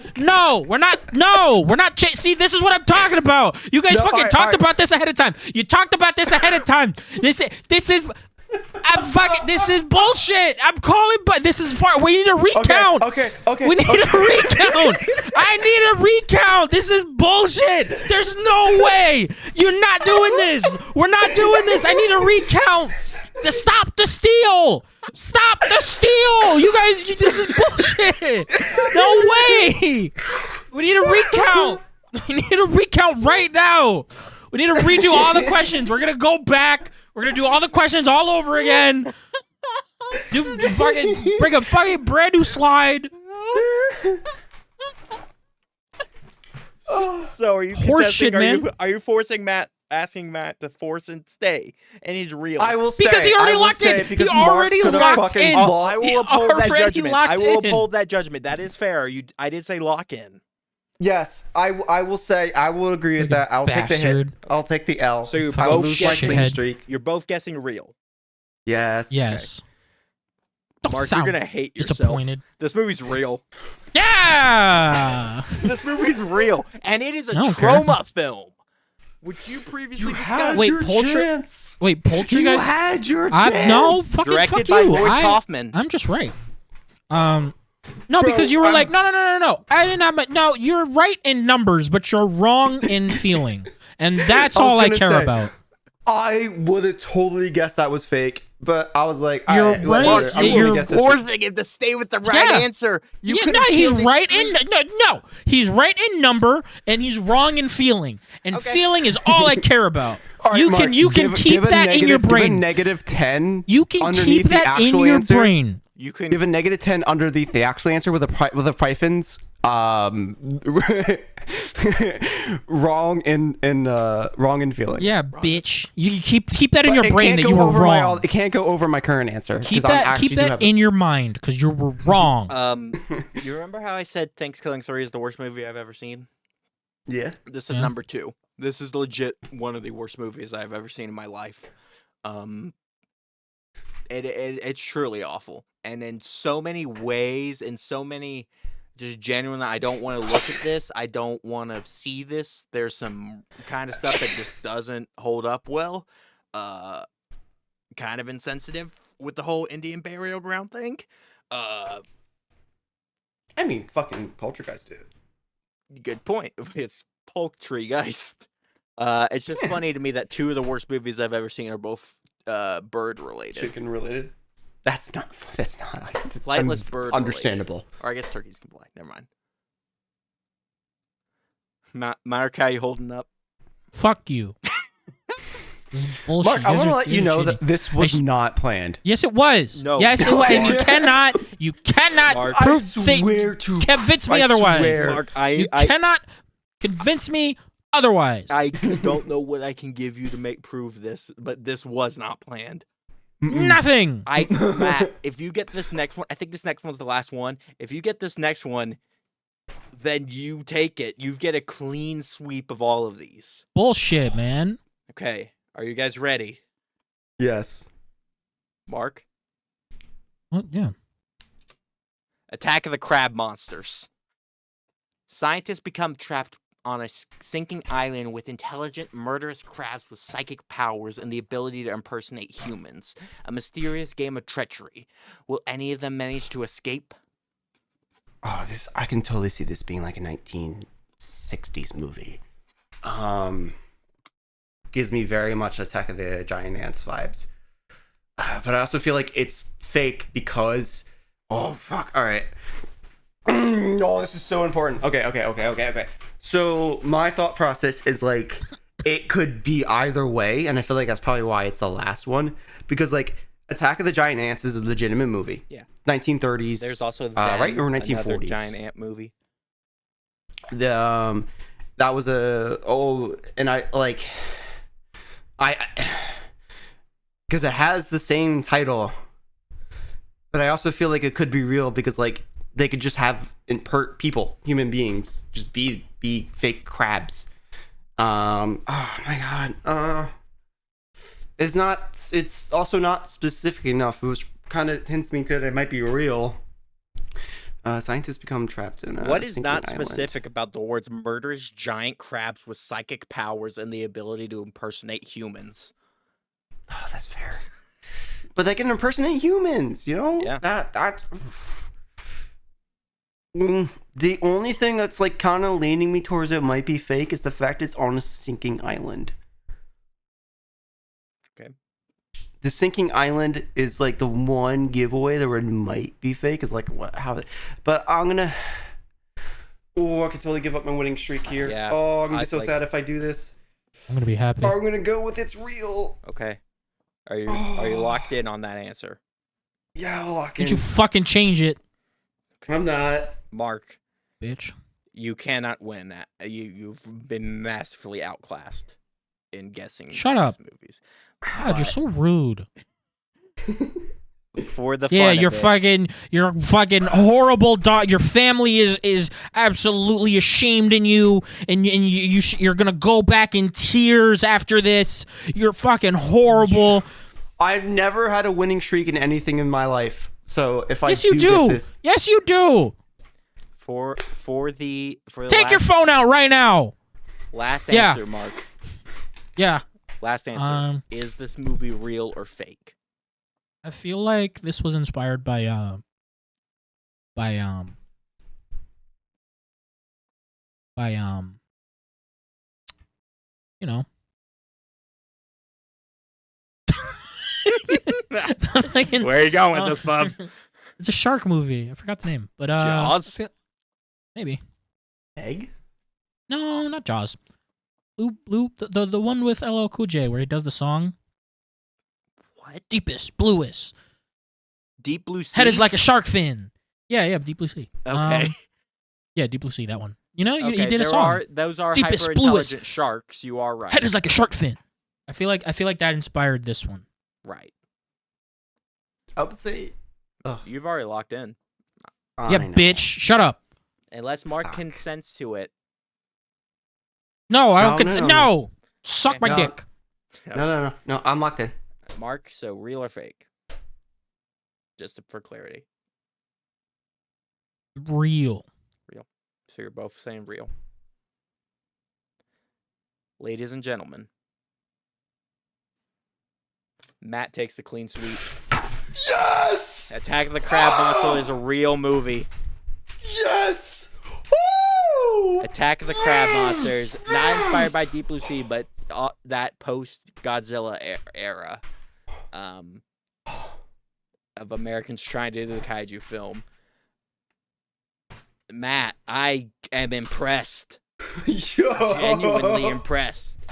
we're not. See, this is what I'm talking about. You guys talked about this ahead of time. You talked about this ahead of time. This is bullshit. I'm calling, but this is far. We need a recount. Okay. We need a recount. I need a recount. This is bullshit. There's no way. You're not doing this. We're not doing this. I need a recount. Stop the steal. Stop the steal. You guys, this is bullshit. No way. We need a recount. We need a recount right now. We need to redo all the questions. We're going to go back. We're going to do all the questions all over again. Bring a fucking brand new slide. So are you Horseshit, man. Are you forcing Matt, asking Matt to force and stay? And he's real. I will stay. Because he already locked in. He already locked in. I will uphold that judgment. I will in. uphold that judgment. That is fair. I did say lock in. Yes, I will say, I will agree with that. I'll take the hit. I'll take the L. So you're I'll both lose my clean streak. You're both guessing real. Yes. Yes. Okay. Mark, you're gonna hate yourself. Disappointed. This movie's real. Yeah. This movie's real, and it is a trauma film, which you previously discussed. Wait, Poultry. Poultry You guys. had your chance. No, fucking Directed fuck by you. Lloyd Kaufman. I'm just right. No, because you were like, no. I didn't have no, you're right in numbers, but you're wrong in feeling. And that's all I care about. I would have totally guessed that was fake, but I was like, you're right. Mark, You're forcing him to stay with the right answer. He's right in he's right in number and he's wrong in feeling. And feeling is all I care about. Right, you Mark, can keep that in your brain. Give a -10. You can keep that in your brain. You can give a -10 underneath the actual answer with a Pryphons. Wrong in feeling. Yeah, bitch. You keep that in your brain that you were wrong. It can't go over my current answer. Keep that in your mind because you were wrong. You remember how I said Thanksgiving 3 is the worst movie I've ever seen? Yeah. This is number 2. This is legit one of the worst movies I've ever seen in my life. It's truly awful, and in so many ways, in so many, just genuinely, I don't want to look at this. I don't want to see this. There's some kind of stuff that just doesn't hold up well. Kind of insensitive with the whole Indian burial ground thing. I mean, fucking Poltergeist did. Good point. It's Poltergeist. It's just funny to me that 2 of the worst movies I've ever seen are both bird related. Chicken related. That's not. Flightless bird. Understandable. Related. Or I guess turkeys can fly. Never mind. Mark, how you holding up? Fuck you. Bullshit. Mark, I want to let you know that this was not planned. Yes, it was. No. Yes, it was. And you cannot Mark, convince me otherwise. Mark, you cannot convince me otherwise. I don't know what I can give you to prove this, but this was not planned. Nothing. Matt, if you get this next one, I think this next one's the last one. If you get this next one, then you take it. You get a clean sweep of all of these. Bullshit, man. Okay. Are you guys ready? Yes. Mark? What? Yeah. Attack of the Crab Monsters. Scientists become trapped on a sinking island with intelligent, murderous crabs with psychic powers and the ability to impersonate humans. A mysterious game of treachery. Will any of them manage to escape? Oh, I can totally see this being like a 1960s movie. Gives me very much Attack of the Giant Ants vibes. But I also feel like it's fake because... Oh, fuck. All right. Oh, this is so important. Okay. So my thought process is like, it could be either way, and I feel like that's probably why it's the last one, because like Attack of the Giant Ants is a legitimate movie. Yeah. 1930s. There's also right, or 1940s. another giant ant movie. that was and I because it has the same title, but I also feel like it could be real because like they could just have human beings, just be fake crabs. Oh my god. It's also not specific enough, which kind of hints me to that it might be real. Scientists become trapped in a What is sinking not island. specific about the words murderous giant crabs with psychic powers and the ability to impersonate humans? Oh, that's fair. But they can impersonate humans, you know? Yeah. That's the only thing that's like kind of leaning me towards it might be fake is the fact it's on a sinking island. Okay. The sinking island is like the one giveaway that it might be fake. Is like what? How? But I'm gonna. Oh, I could totally give up my winning streak here. Yeah, Oh, I'm gonna be so sad if I do this. I'm gonna be happy. I'm gonna go with it's real. Okay. Are you locked in on that answer? Yeah, I'll lock in. Did you fucking change it? I'm not. Mark, bitch. You cannot win that. You've been masterfully outclassed in guessing. Shut up. Movies. God, you're so rude. For the yeah, fun you're fucking horrible dog. Your family is absolutely ashamed in you, and you're gonna go back in tears after this. You're fucking horrible. I've never had a winning streak in anything in my life, so if I yes, you do. Get this, yes, you do. For the take your phone out right now. Last answer, Mark. Yeah. Last answer. Is this movie real or fake? I feel like this was inspired by you know. Where are you going with this, bub? It's a shark movie. I forgot the name, but Jaws. Maybe. Egg? No, not Jaws. Blue, the one with LL Cool J where he does the song. What? Deepest, bluest. Deep Blue Sea. Head is like a shark fin. Yeah, Deep Blue Sea. Okay. Yeah, Deep Blue Sea, that one. You know, okay, he did a song. Those are Deepest, hyper-intelligent bluest. sharks. You are right. Head is like a shark fin. I feel like that inspired this one. Right. I would say. You've already locked in. Yeah, bitch. Shut up. Unless Mark consents to it. No, I don't consent. No. Suck my dick. No. I'm locked in. Mark, so real or fake? Just for clarity. Real. Real. So you're both saying real. Ladies and gentlemen, Matt takes the clean sweep. Yes! Attack of the Crab Monster is a real movie. Yes! Woo! Attack of the Crab Monsters, not inspired by Deep Blue Sea, but that post-Godzilla era of Americans trying to do the kaiju film. Matt, I am impressed. Genuinely impressed.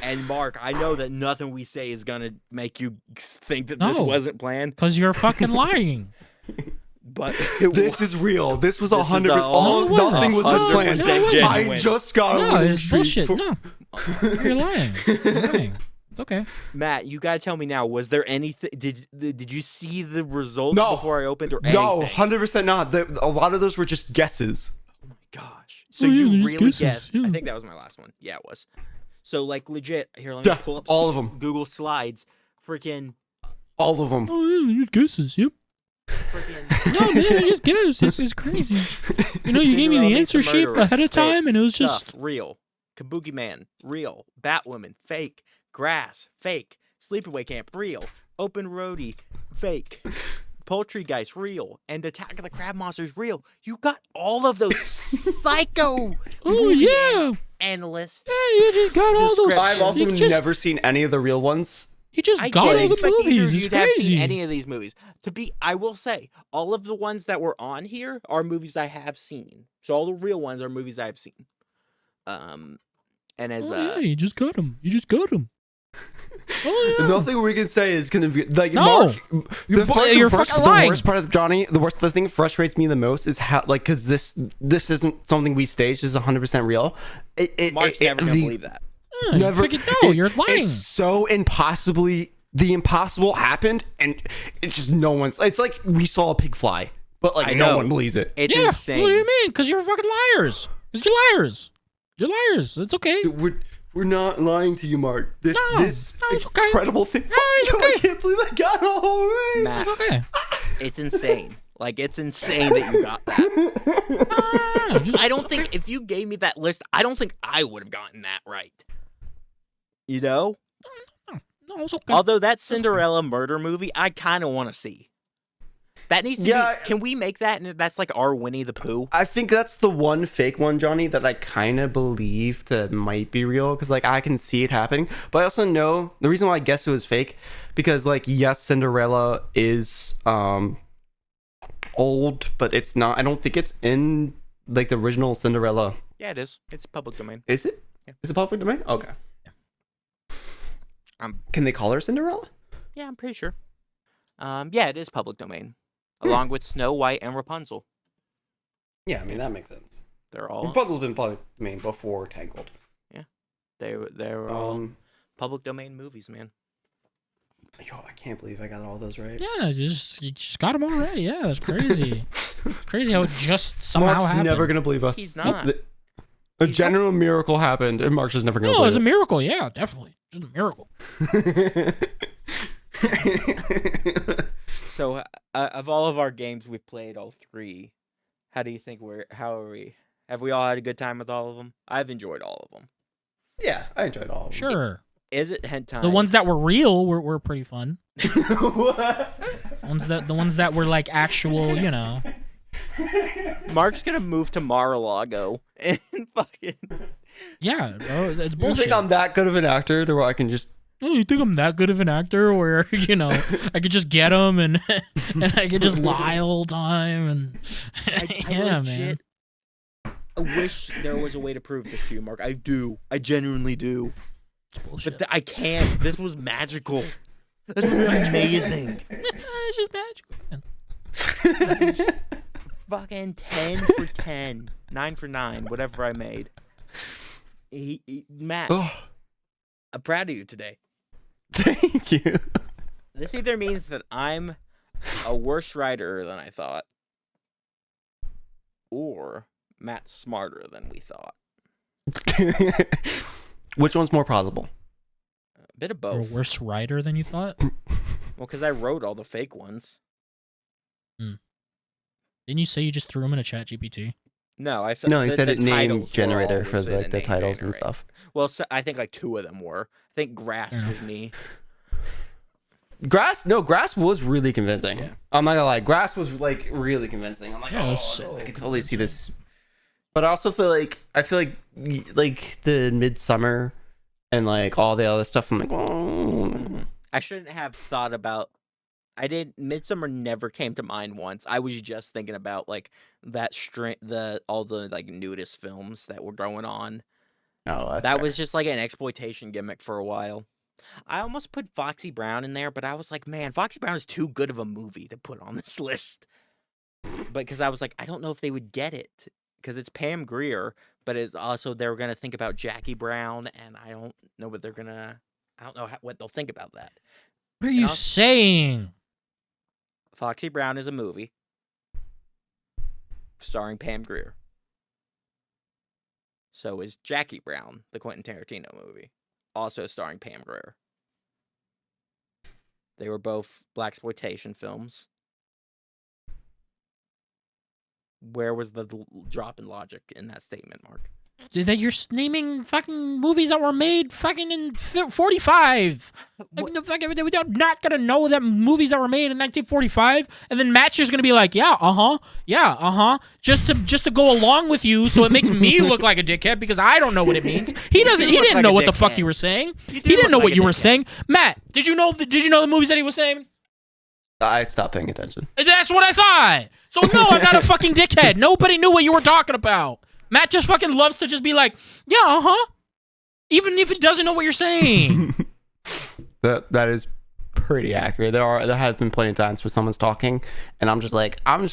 And Mark, I know that nothing we say is gonna make you think that this wasn't planned. Because you're fucking lying. But this is real. This was 100%. Nothing was planned. I just got no, it's bullshit. No, you're lying. You're lying. It's okay. Matt, you gotta tell me now. Was there anything? Did you see the results before I opened or anything? No, 100% not. A lot of those were just guesses. Oh my gosh! So you really guessed? Yeah. I think that was my last one. Yeah, it was. So like legit. Here, let me pull up all of them. Google Slides. Freaking all of them. Oh yeah, your guesses. Yep. No, man, I just guessed. This is crazy. You know, you gave me the answer sheet ahead of time, and it was just real. Kabuki Man, real. Batwoman, fake. Grass, fake. Sleepaway Camp, real. Open Roadie, fake. Poultrygeist, real. And Attack of the Crab Monsters, real. You got all of those psycho. Oh yeah. Analysts. Yeah, you just got all those. I've also never seen any of the real ones. He just got all the movies. It's you'd crazy. have seen any of these movies. I will say, all of the ones that were on here are movies I have seen. So all the real ones are movies I have seen. And as yeah, you just got them. You just got them. Oh, yeah. Nothing we can say is gonna be like No. Mark. You're fucking lying. The worst part of Johnny, the thing that frustrates me the most is how like because this isn't something we staged. This is 100% real. Mark's never gonna believe that. Never. You're lying. It's so impossibly. The impossible happened, and it just no one's. It's like we saw a pig fly, but like no one believes it. It's insane. What do you mean? Because you're fucking liars. Because you're liars. You're liars. It's okay. We're not lying to you, Mark. This incredible thing. Okay. I can't believe I got it all right. Matt, It's okay. it's insane. Like, it's insane that you got that. I don't think if you gave me that list, I don't think I would have gotten that right. You know? No, it's okay. Although that Cinderella murder movie, I kind of want to see. That needs to be. Can we make that? And that's like our Winnie the Pooh. I think that's the one fake one, Johnny, that I kind of believe that might be real because like I can see it happening. But I also know the reason why I guess it was fake because like yes, Cinderella is old, but it's not. I don't think it's in like the original Cinderella. Yeah, it is. It's public domain. Is it? Yeah. Is it public domain? Okay. Can they call her Cinderella? Yeah, I'm pretty sure. Yeah, it is public domain, along with Snow White and Rapunzel. Yeah, I mean that makes sense. They're all Rapunzel's been public domain before Tangled. Yeah, they were all public domain movies, man. Yo, I can't believe I got all those right. Yeah, you just got them all right. Yeah, it's crazy. It's crazy how it just somehow Mark's happened. never gonna believe us. He's not. A general miracle happened, and Mark's just never gonna. No, believe it's a it. miracle. Yeah, definitely, just a miracle. So, of all of our games we've played, all three, how do you think how are we? Have we all had a good time with all of them? I've enjoyed all of them. Yeah, I enjoyed all of them. Sure. Is it hentai? The ones that were real were pretty fun. The ones that were like actual, you know. Mark's gonna move to Mar-a-Lago and fucking. Yeah, bro, it's You bullshit. think I'm that good of an actor that where I can just? Oh, you think I'm that good of an actor where, you know, I could just get them and I could just lie all the time and I legit, I wish there was a way to prove this to you, Mark. I do. I genuinely do. It's bullshit. But I can't. This was magical. This was amazing. It's just magical, man. Fucking 10 for 10. 9 for 9. Whatever I made. Matt, I'm proud of you today. Thank you. This either means that I'm a worse writer than I thought, or Matt's smarter than we thought. Which one's more plausible? A bit of You're both. a worse writer than you thought? Well, because I wrote all the fake ones. Didn't you say you just threw them in a chat GPT? No, I thought No, he said the it name titles were generator all for was in like a the name titles and generator. stuff. Well, so I think like 2 of them were. I think Grass was me. Grass was really convincing. Yeah. I'm not gonna lie, Grass was like really convincing. I'm like, Yeah, it oh, was so I can totally see this. But I also feel like the Midsummer and like all the other stuff. I'm like, oh. I shouldn't have thought about. Midsummer never came to mind once. I was just thinking about like that all the like nudist films that were going on. Oh, that's That fair. was just like an exploitation gimmick for a while. I almost put Foxy Brown in there, but I was like, man, Foxy Brown is too good of a movie to put on this list. But because I was like, I don't know if they would get it because it's Pam Grier, but it's also they were gonna think about Jackie Brown, and I don't know what they're gonna. I don't know what they'll think about that. What are you saying? Foxy Brown is a movie starring Pam Grier. So is Jackie Brown, the Quentin Tarantino movie, also starring Pam Grier. They were both blaxploitation films. Where was the drop in logic in that statement, Mark? That you're naming fucking movies that were made fucking in 45. We're not gonna know that movies that were made in 1945, and then Matt's just gonna be like, just to go along with you, so it makes me look like a dickhead because I don't know what it means. He didn't know what the fuck you were saying. He didn't know what you were saying. Matt, did you know the movies that he was saying? I stopped paying attention. That's what I thought. So no, I'm not a fucking dickhead. Nobody knew what you were talking about. Matt just fucking loves to just be like, even if he doesn't know what you're saying. That is pretty accurate. There have been plenty of times where someone's talking, and I'm just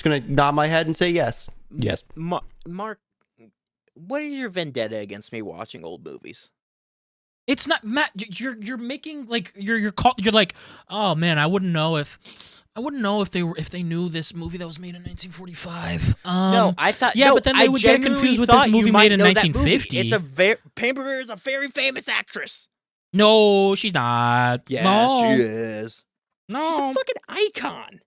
gonna nod my head and say yes. Yes. Mark, what is your vendetta against me watching old movies? It's not, Matt. You're making like you're like, oh man, I wouldn't know if they knew this movie that was made in 1945. No, I thought but then they would get confused with this movie made in 1950. It's Pam Grier is a very famous actress. No, she's not. Yes, no. she is. No, she's a fucking icon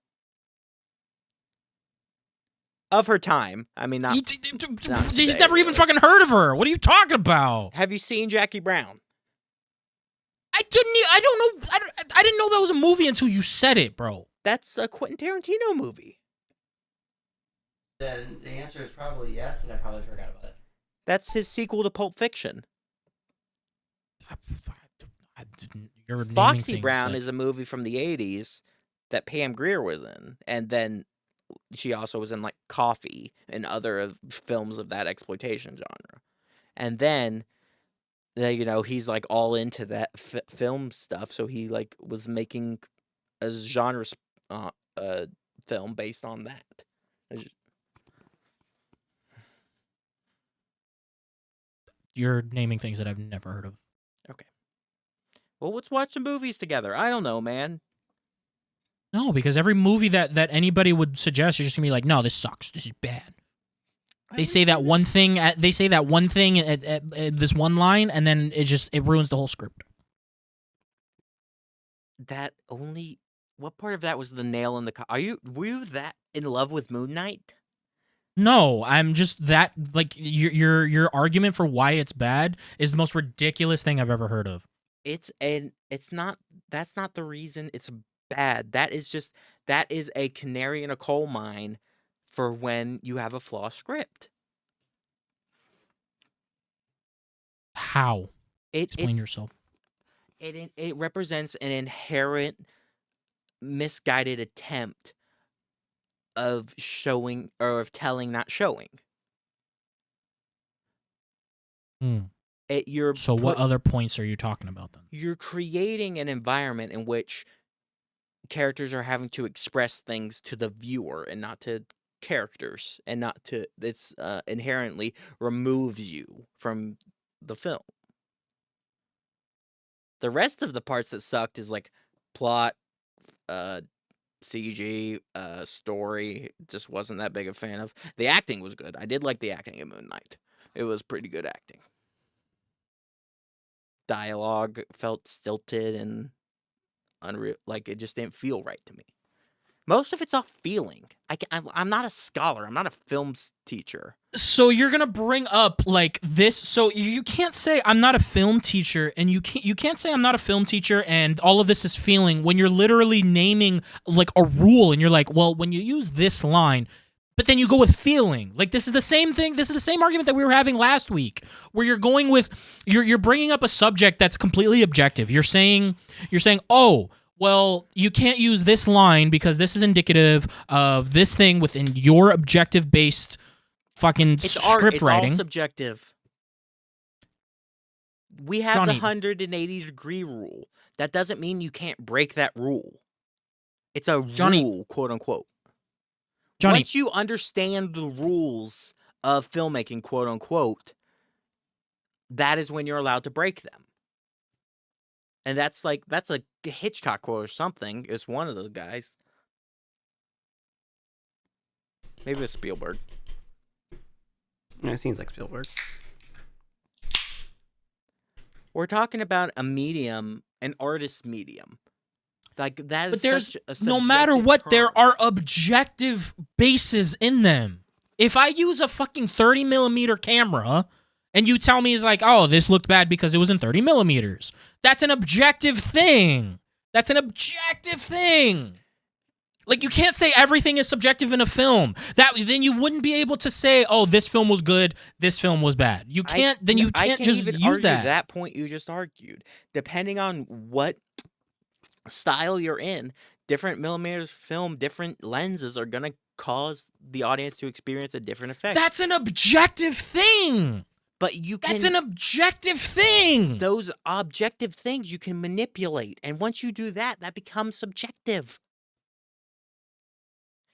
of her time. I mean, he's never even fucking heard of her. What are you talking about? Have you seen Jackie Brown? I didn't know that was a movie until you said it, bro. That's a Quentin Tarantino movie. Then the answer is probably yes, and I probably forgot about it. That's his sequel to Pulp Fiction. Foxy Brown is a movie from the 80s that Pam Grier was in, and then she also was in like Coffee and other films of that exploitation genre. And then he's like all into that film stuff, so he like was making a genre film based on that. You're naming things that I've never heard of. Okay. Well, let's watch some movies together. I don't know, man. No, because every movie that anybody would suggest, you're just gonna be like, no, this sucks. This is bad. They say that one thing. They say that one thing at this one line, and then it ruins the whole script. What part of that was the nail in the? Were you that in love with Moon Knight? No, I'm just that like your argument for why it's bad is the most ridiculous thing I've ever heard of. That's not the reason it's bad. That is a canary in a coal mine for when you have a flawed script. How? Explain yourself. It represents an inherent misguided attempt of showing or of telling, not showing. What other points are you talking about then? You're creating an environment in which characters are having to express things to the viewer and not to characters, and not to it's inherently removes you from the film. The rest of the parts that sucked is like plot, CG, story. Just wasn't that big a fan of. The acting was good. I did like the acting in Moon Knight. It was pretty good acting. Dialogue felt stilted and unreal. Like it just didn't feel right to me. Most of it's off feeling. I'm not a scholar. I'm not a films teacher. So you're gonna bring up like this. So you can't say I'm not a film teacher, and you can't say I'm not a film teacher, and all of this is feeling when you're literally naming like a rule, and you're like, well, when you use this line, but then you go with feeling. Like this is the same thing. This is the same argument that we were having last week, where you're going with you're bringing up a subject that's completely objective. You're saying, oh, well, you can't use this line because this is indicative of this thing within your objective-based fucking script writing. It's all subjective. We have the 180-degree rule. That doesn't mean you can't break that rule. It's a rule, quote-unquote. Once you understand the rules of filmmaking, quote-unquote, that is when you're allowed to break them. And that's a Hitchcock quote or something. It's one of those guys. Maybe it's Spielberg. Yeah, it seems like Spielberg. We're talking about a medium, an artist medium. Like that is but there's such a no matter what, term. there are objective bases in them. If I use a fucking 30mm camera and you tell me it's like, oh, this looked bad because it was in 30mm, that's an objective thing. That's an objective thing. Like, you can't say everything is subjective in a film. Then you wouldn't be able to say, oh, this film was good, this film was bad. You can't. You can't just even use argue that. That point you just argued. Depending on what style you're in, different millimeters film, different lenses are gonna cause the audience to experience a different effect. That's an objective thing. But you can. That's an objective thing. Those objective things you can manipulate, and once you do that, that becomes subjective.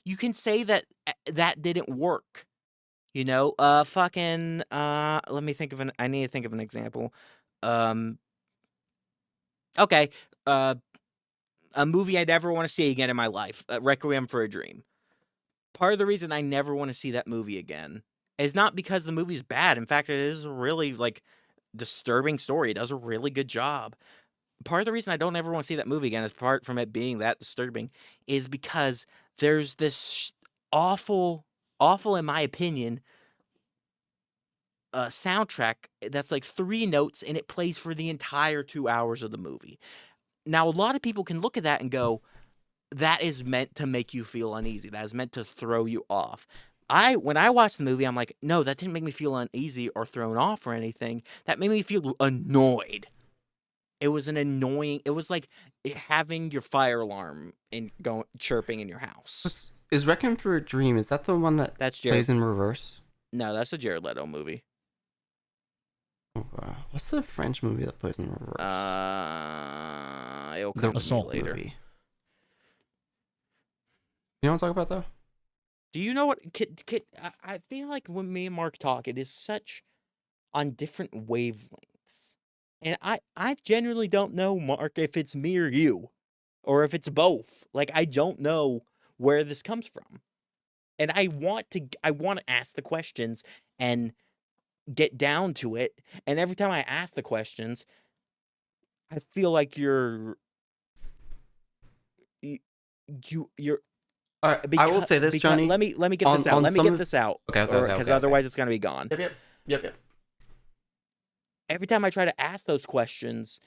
You can say that that didn't work. You know, let me think of I need to think of an example. Okay, a movie I never want to see again in my life, Requiem for a Dream. Part of the reason I never want to see that movie again is not because the movie's bad. In fact, it is a really, like, disturbing story. It does a really good job. Part of the reason I don't ever want to see that movie again, apart from it being that disturbing, is because there's this awful, in my opinion, soundtrack that's like 3 notes, and it plays for the entire 2 hours of the movie. Now, a lot of people can look at that and go, that is meant to make you feel uneasy. That is meant to throw you off. When I watched the movie, I'm like, no, that didn't make me feel uneasy or thrown off or anything. That made me feel annoyed. It was it was like having your fire alarm and chirping in your house. Is Requiem for a Dream, is that the one that's plays in reverse? No, that's a Jared Leto movie. Okay. What's the French movie that plays in reverse? It'll come Assault later. Movie. You know what I'm talking about, though? Do you know what? I feel like when me and Mark talk, it is such on different wavelengths. And I genuinely don't know, Mark, if it's me or you. Or if it's both. Like, I don't know where this comes from. And I want to ask the questions and get down to it. And every time I ask the questions, I feel like you're All right, I will say this, Johnny. Let me get this out. Let me get this out. Okay. Because otherwise it's going to be gone. Yep. Every time I try to ask those questions,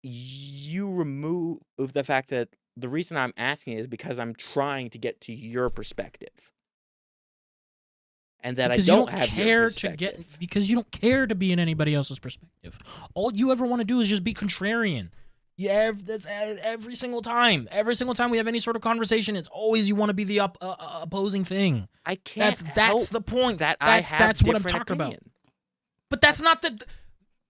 you remove the fact that the reason I'm asking is because I'm trying to get to your perspective. And that because I don't you have care your perspective. Because you don't care to be in anybody else's perspective. All you ever want to do is just be contrarian. Yeah, that's every single time. Every single time we have any sort of conversation, it's always you want to be the opposing thing. I can't. That's the point. That's what I'm talking about. But that's not the.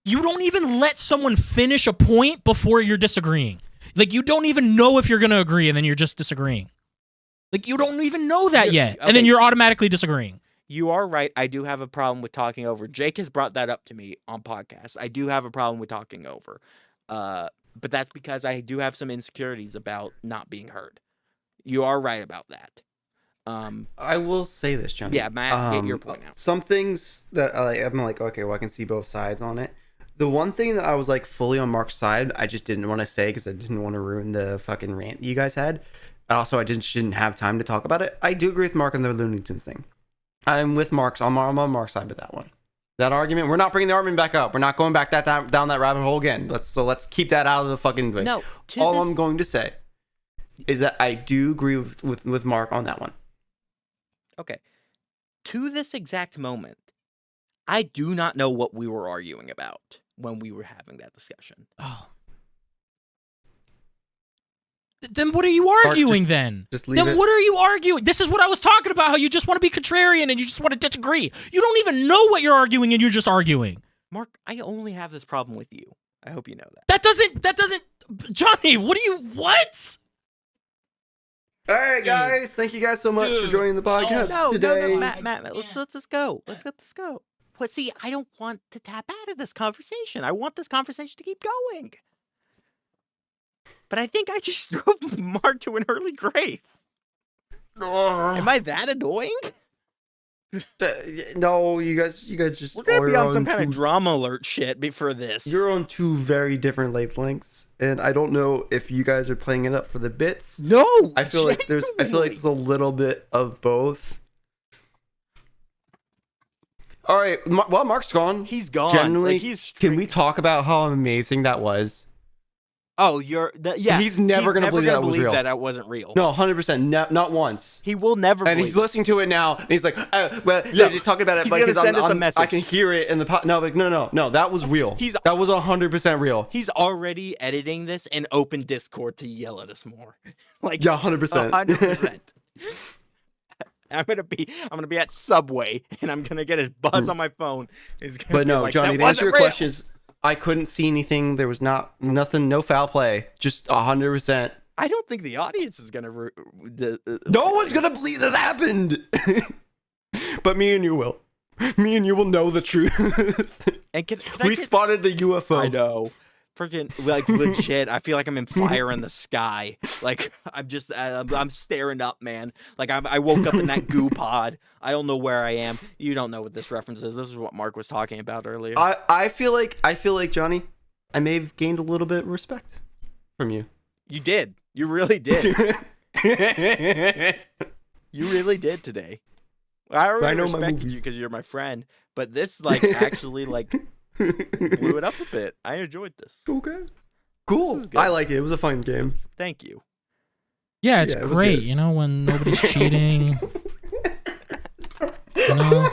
You don't even let someone finish a point before you're disagreeing. Like, you don't even know if you're gonna agree, and then you're just disagreeing. Like, you don't even know that yet, and then you're automatically disagreeing. You are right. I do have a problem with talking over. Jake has brought that up to me on podcasts. I do have a problem with talking over. But that's because I do have some insecurities about not being heard. You are right about that. I will say this, Johnny. Yeah, Matt, get your point out. Some things that I'm like, okay, well, I can see both sides on it. The one thing that I was like fully on Mark's side, I just didn't want to say because I didn't want to ruin the fucking rant you guys had. Also, I didn't have time to talk about it. I do agree with Mark on the Looney Tunes thing. I'm with Mark's. I'm on Mark's side with that one. That argument, we're not bringing the argument back up. We're not going back down that rabbit hole again. Let's keep that out of the fucking way. No. All I'm going to say is that I do agree with Mark on that one. Okay. To this exact moment, I do not know what we were arguing about when we were having that discussion. Oh. Then what are you arguing then? Just leave it. What are you arguing? This is what I was talking about, how you just want to be contrarian and you just want to disagree. You don't even know what you're arguing and you're just arguing. Mark, I only have this problem with you. I hope you know that. That doesn't Johnny, what? All right, guys. Thank you guys so much for joining the podcast today. No, Matt, let's just go. Let's let this go. But see, I don't want to tap out of this conversation. I want this conversation to keep going. But I think I just drove Mark to an early grave. Am I that annoying? No, you guys just. We're gonna be on some kind of drama alert shit for this. You're on 2 very different wavelengths, and I don't know if you guys are playing it up for the bits. No, I feel like there's a little bit of both. All right, well, Mark's gone. He's gone. Generally, can we talk about how amazing that was? Oh, yeah. He's never gonna believe that was real. That wasn't real. No, 100%. Not once. He will never. And he's listening to it now, and he's like, "Well, they're just talking about it." He's gonna send us a message. I can hear it in the no, like, no. That was real. That was 100% real. He's already editing this and open Discord to yell at us more. Like, yeah, 100%. 100%. I'm gonna be at Subway, and I'm gonna get a buzz on my phone. But no, like, Johnny, to answer your questions, I couldn't see anything. There was nothing, no foul play, just 100%. I don't think the audience is gonna. No one's gonna believe that happened. But me and you will. Me and you will know the truth. And we spotted the UFO. I know. Freaking, like, legit, I feel like I'm in Fire in the Sky. Like, I'm staring up, man. Like, I woke up in that goo pod. I don't know where I am. You don't know what this reference is. This is what Mark was talking about earlier. I feel like, Johnny, I may have gained a little bit of respect from you. You did. You really did. You really did today. I already respected you because you're my friend, but this, like, actually, like... blew it up a bit. I enjoyed this. Okay. Cool. I liked it. It was a fun game. Thank you. Yeah, it's great, you know, when nobody's cheating. You know?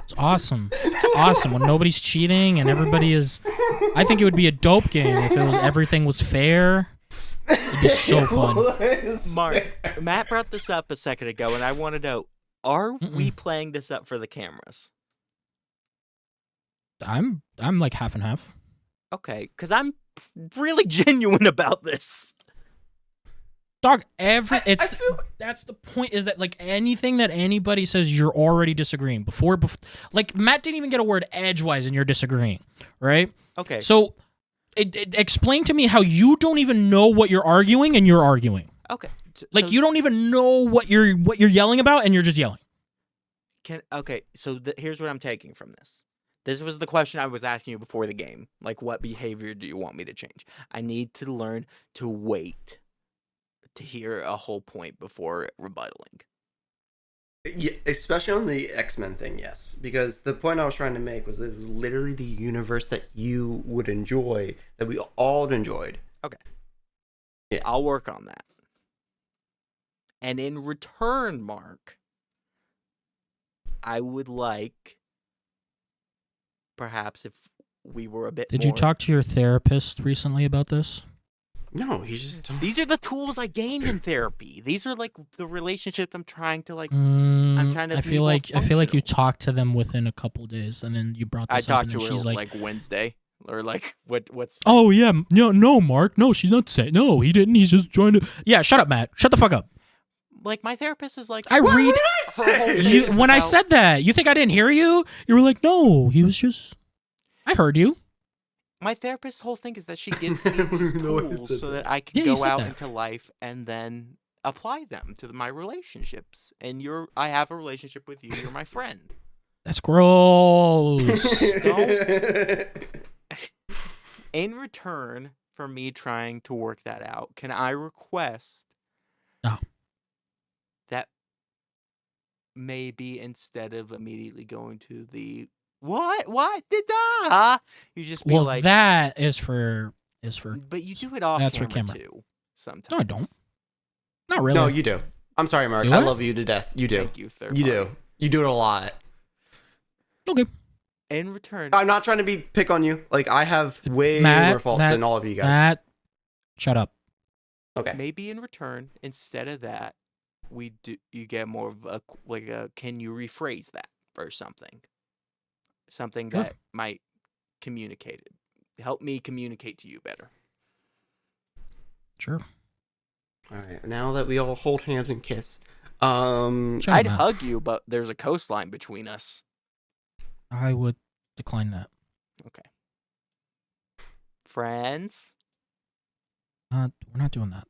It's awesome. It's awesome when nobody's cheating and everybody is... I think it would be a dope game if everything was fair. It'd be so fun. Mark, Matt brought this up a second ago, and I want to know, are we playing this up for the cameras? I'm like half and half. Okay, because I'm really genuine about this. Dog, that's the point, is that, like, anything that anybody says, you're already disagreeing. Before like, Matt didn't even get a word edgewise and you're disagreeing, right? Okay. So, explain to me how you don't even know what you're arguing and you're arguing. Okay. Like, you don't even know what you're yelling about and you're just yelling. So here's what I'm taking from this. This was the question I was asking you before the game. Like, what behavior do you want me to change? I need to learn to wait to hear a whole point before rebuttaling. Yeah, especially on the X-Men thing, yes. Because the point I was trying to make was that it was literally the universe that you would enjoy, that we all enjoyed. Okay. Yeah. I'll work on that. And in return, Mark, I would like... perhaps if we were a bit Did you talk to your therapist recently about this? No, he's just... These are the tools I gained in therapy. These are, like, the relationships I'm trying to, like... I feel like you talked to them within a couple days, and then you brought this up, and then she's like Wednesday, or like what's... Oh yeah, no, Mark, no, she's not saying. No, he didn't. He's just trying to... Yeah, shut up, Matt. Shut the fuck up. Like, my therapist is like... When I said that, you think I didn't hear you? You were like, no, he was just... I heard you. My therapist's whole thing is that she gives me these tools so that I can go out into life and then apply them to my relationships. And I have a relationship with you. You're my friend. That's gross. In return for me trying to work that out, can I request that maybe instead of immediately going to the what did you just be like, that is for but you do it off that's camera, for camera too sometimes. No, I don't. Not really. No, you do. I'm sorry, Mark. I love you to death. You do. Thank you, you do. You do it a lot. Okay. In return, I'm not trying to pick on you. Like, I have way more faults than all of you guys. Matt, shut up. Okay. Maybe in return, instead of that, you get more of a can you rephrase that or something? Something that might help me communicate to you better. Sure. All right. Now that we all hold hands and kiss, I'd hug you, but there's a coastline between us. I would decline that. Okay. Friends? We're not doing that.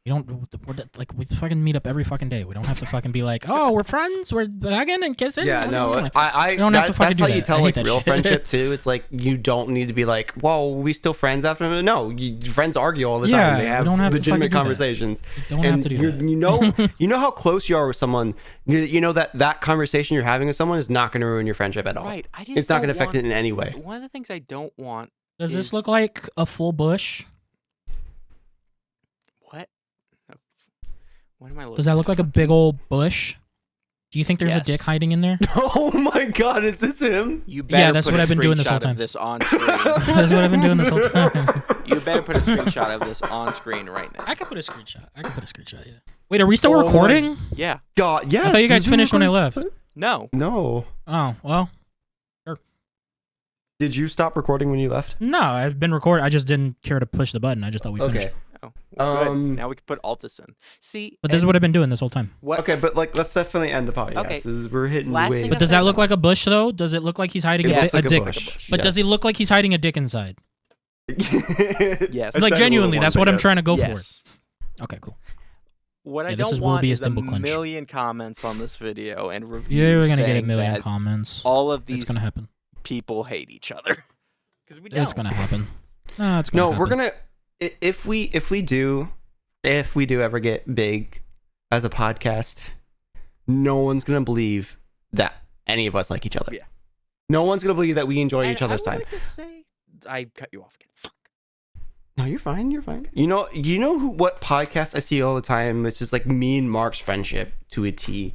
We fucking meet up every fucking day. We don't have to fucking be like, oh, we're friends, we're hugging and kissing. Yeah, no, we don't have to fucking do that. That's how you tell, like, real friendship too. It's like, you don't need to be like, well, we still friends after. No, friends argue all the time. They have legitimate conversations. Don't have to do that. You know how close you are with someone. You know that conversation you're having with someone is not going to ruin your friendship at all. Right. It's not going to affect it in any way. One of the things I don't want. Does this look like a full bush? What? What am I looking Does that look like a big old bush? Do you think there's a dick hiding in there? Oh my god, is this him? You better that's what I've been doing this whole time. This on screen. That's what I've been doing this whole time. You better put a screenshot of this on screen right now. I can put a screenshot. Yeah. Wait, are we still recording? Yeah. God, yes. I thought you guys finished when I left. No. No. Oh, well. Did you stop recording when you left? No, I've been recording. I just didn't care to push the button. I just thought we finished. Okay. Oh, well, good. Now we can put all this in. See, But this is what I've been doing this whole time. what? Okay, but like, let's definitely end the podcast. Okay. We're hitting Last way. thing But does that look like a bush, though? Does it look like he's hiding It a looks like dick? bush. But does he look like he's hiding a dick inside? Yes. Like, genuinely, that's what I'm trying to go Yes. for. Okay, cool. What I Yeah, this don't will want be a is a dimple clench. million comments on this video and reviews. Yeah, we're gonna get a saying million that comments. all of It's these gonna happen. people hate each other. Because we don't. It's gonna happen. No, it's gonna No, happen. we're gonna. If we do ever get big as a podcast, no one's gonna believe that any of us like each other. Yeah. No one's gonna believe that we enjoy And each other's I would time. like to say, I cut you off again. Fuck. No, you're fine. You're fine. You know what podcast I see all the time? It's just like me and Mark's friendship to a T.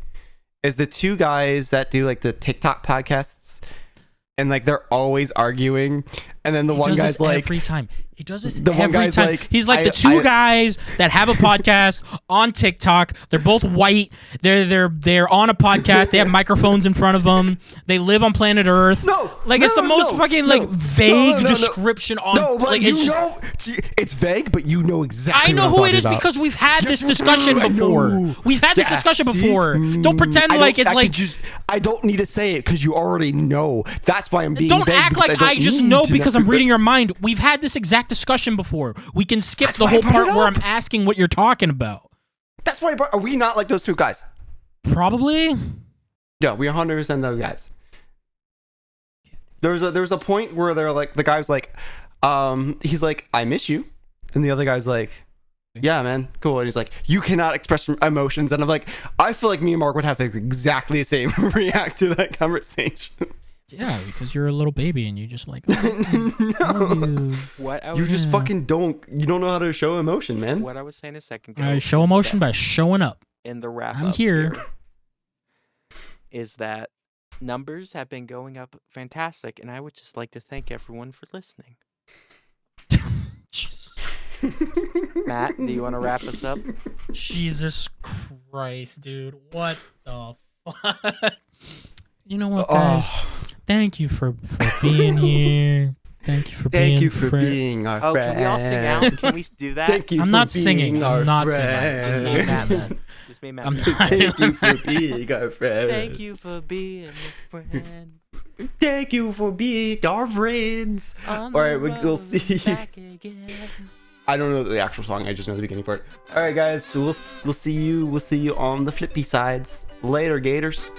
Is the two guys that do like the TikTok podcasts, and like they're always arguing, and then the one guy's like every time. He does this the one every guy's time. like, He's like the two guys that have a podcast on TikTok. They're both white. They're on a podcast. They have microphones in front of them. They live on planet Earth. It's the most fucking vague description on. No, but like, it's vague, but you know exactly. I know what I'm who it talking is about. because we've had Yes, this discussion I before. know. We've had this Yeah, discussion see? before. Don't pretend like it's like. I don't need to say it because you already know. That's why I'm being Don't vague, act because like don't I just need know to because I'm reading your mind. We've had this exact discussion before. We can skip That's the why I whole brought part it where up. I'm asking what you're talking about. That's why. Are we not like those two guys? Probably. Yeah, we 100% those guys. There's a point where they're like, the guy's like, he's like, I miss you, and the other guy's like, yeah, man, cool. And he's like, you cannot express emotions, and I'm like, I feel like me and Mark would have exactly the same react to that conversation. Yeah, because you're a little baby and you just like, no. What I You was, just fucking don't. You don't know how to show emotion, man. what I was saying a second ago. I show is emotion that by showing up. in the wrap I'm up here. is that numbers have been going up fantastic, and I would just like to thank everyone for listening. Matt, do you want to wrap us up? Jesus Christ, dude. What the fuck? You know what, guys? Thank you for being here. Thank you for being Thank you for friend. being our Oh, friend. can we all sing out? Can we do that? Thank you I'm for not being singing. our I'm not friend. singing. Just me and Matt, man. Just me and Matt. I'm not. Thank you for being our friend. Thank you for being a friend. Thank you for being our friends. On All right, the we'll road see. back again. I don't know the actual song. I just know the beginning part. All right, guys. So we'll see you. We'll see you on the flippy sides. Later, Gators.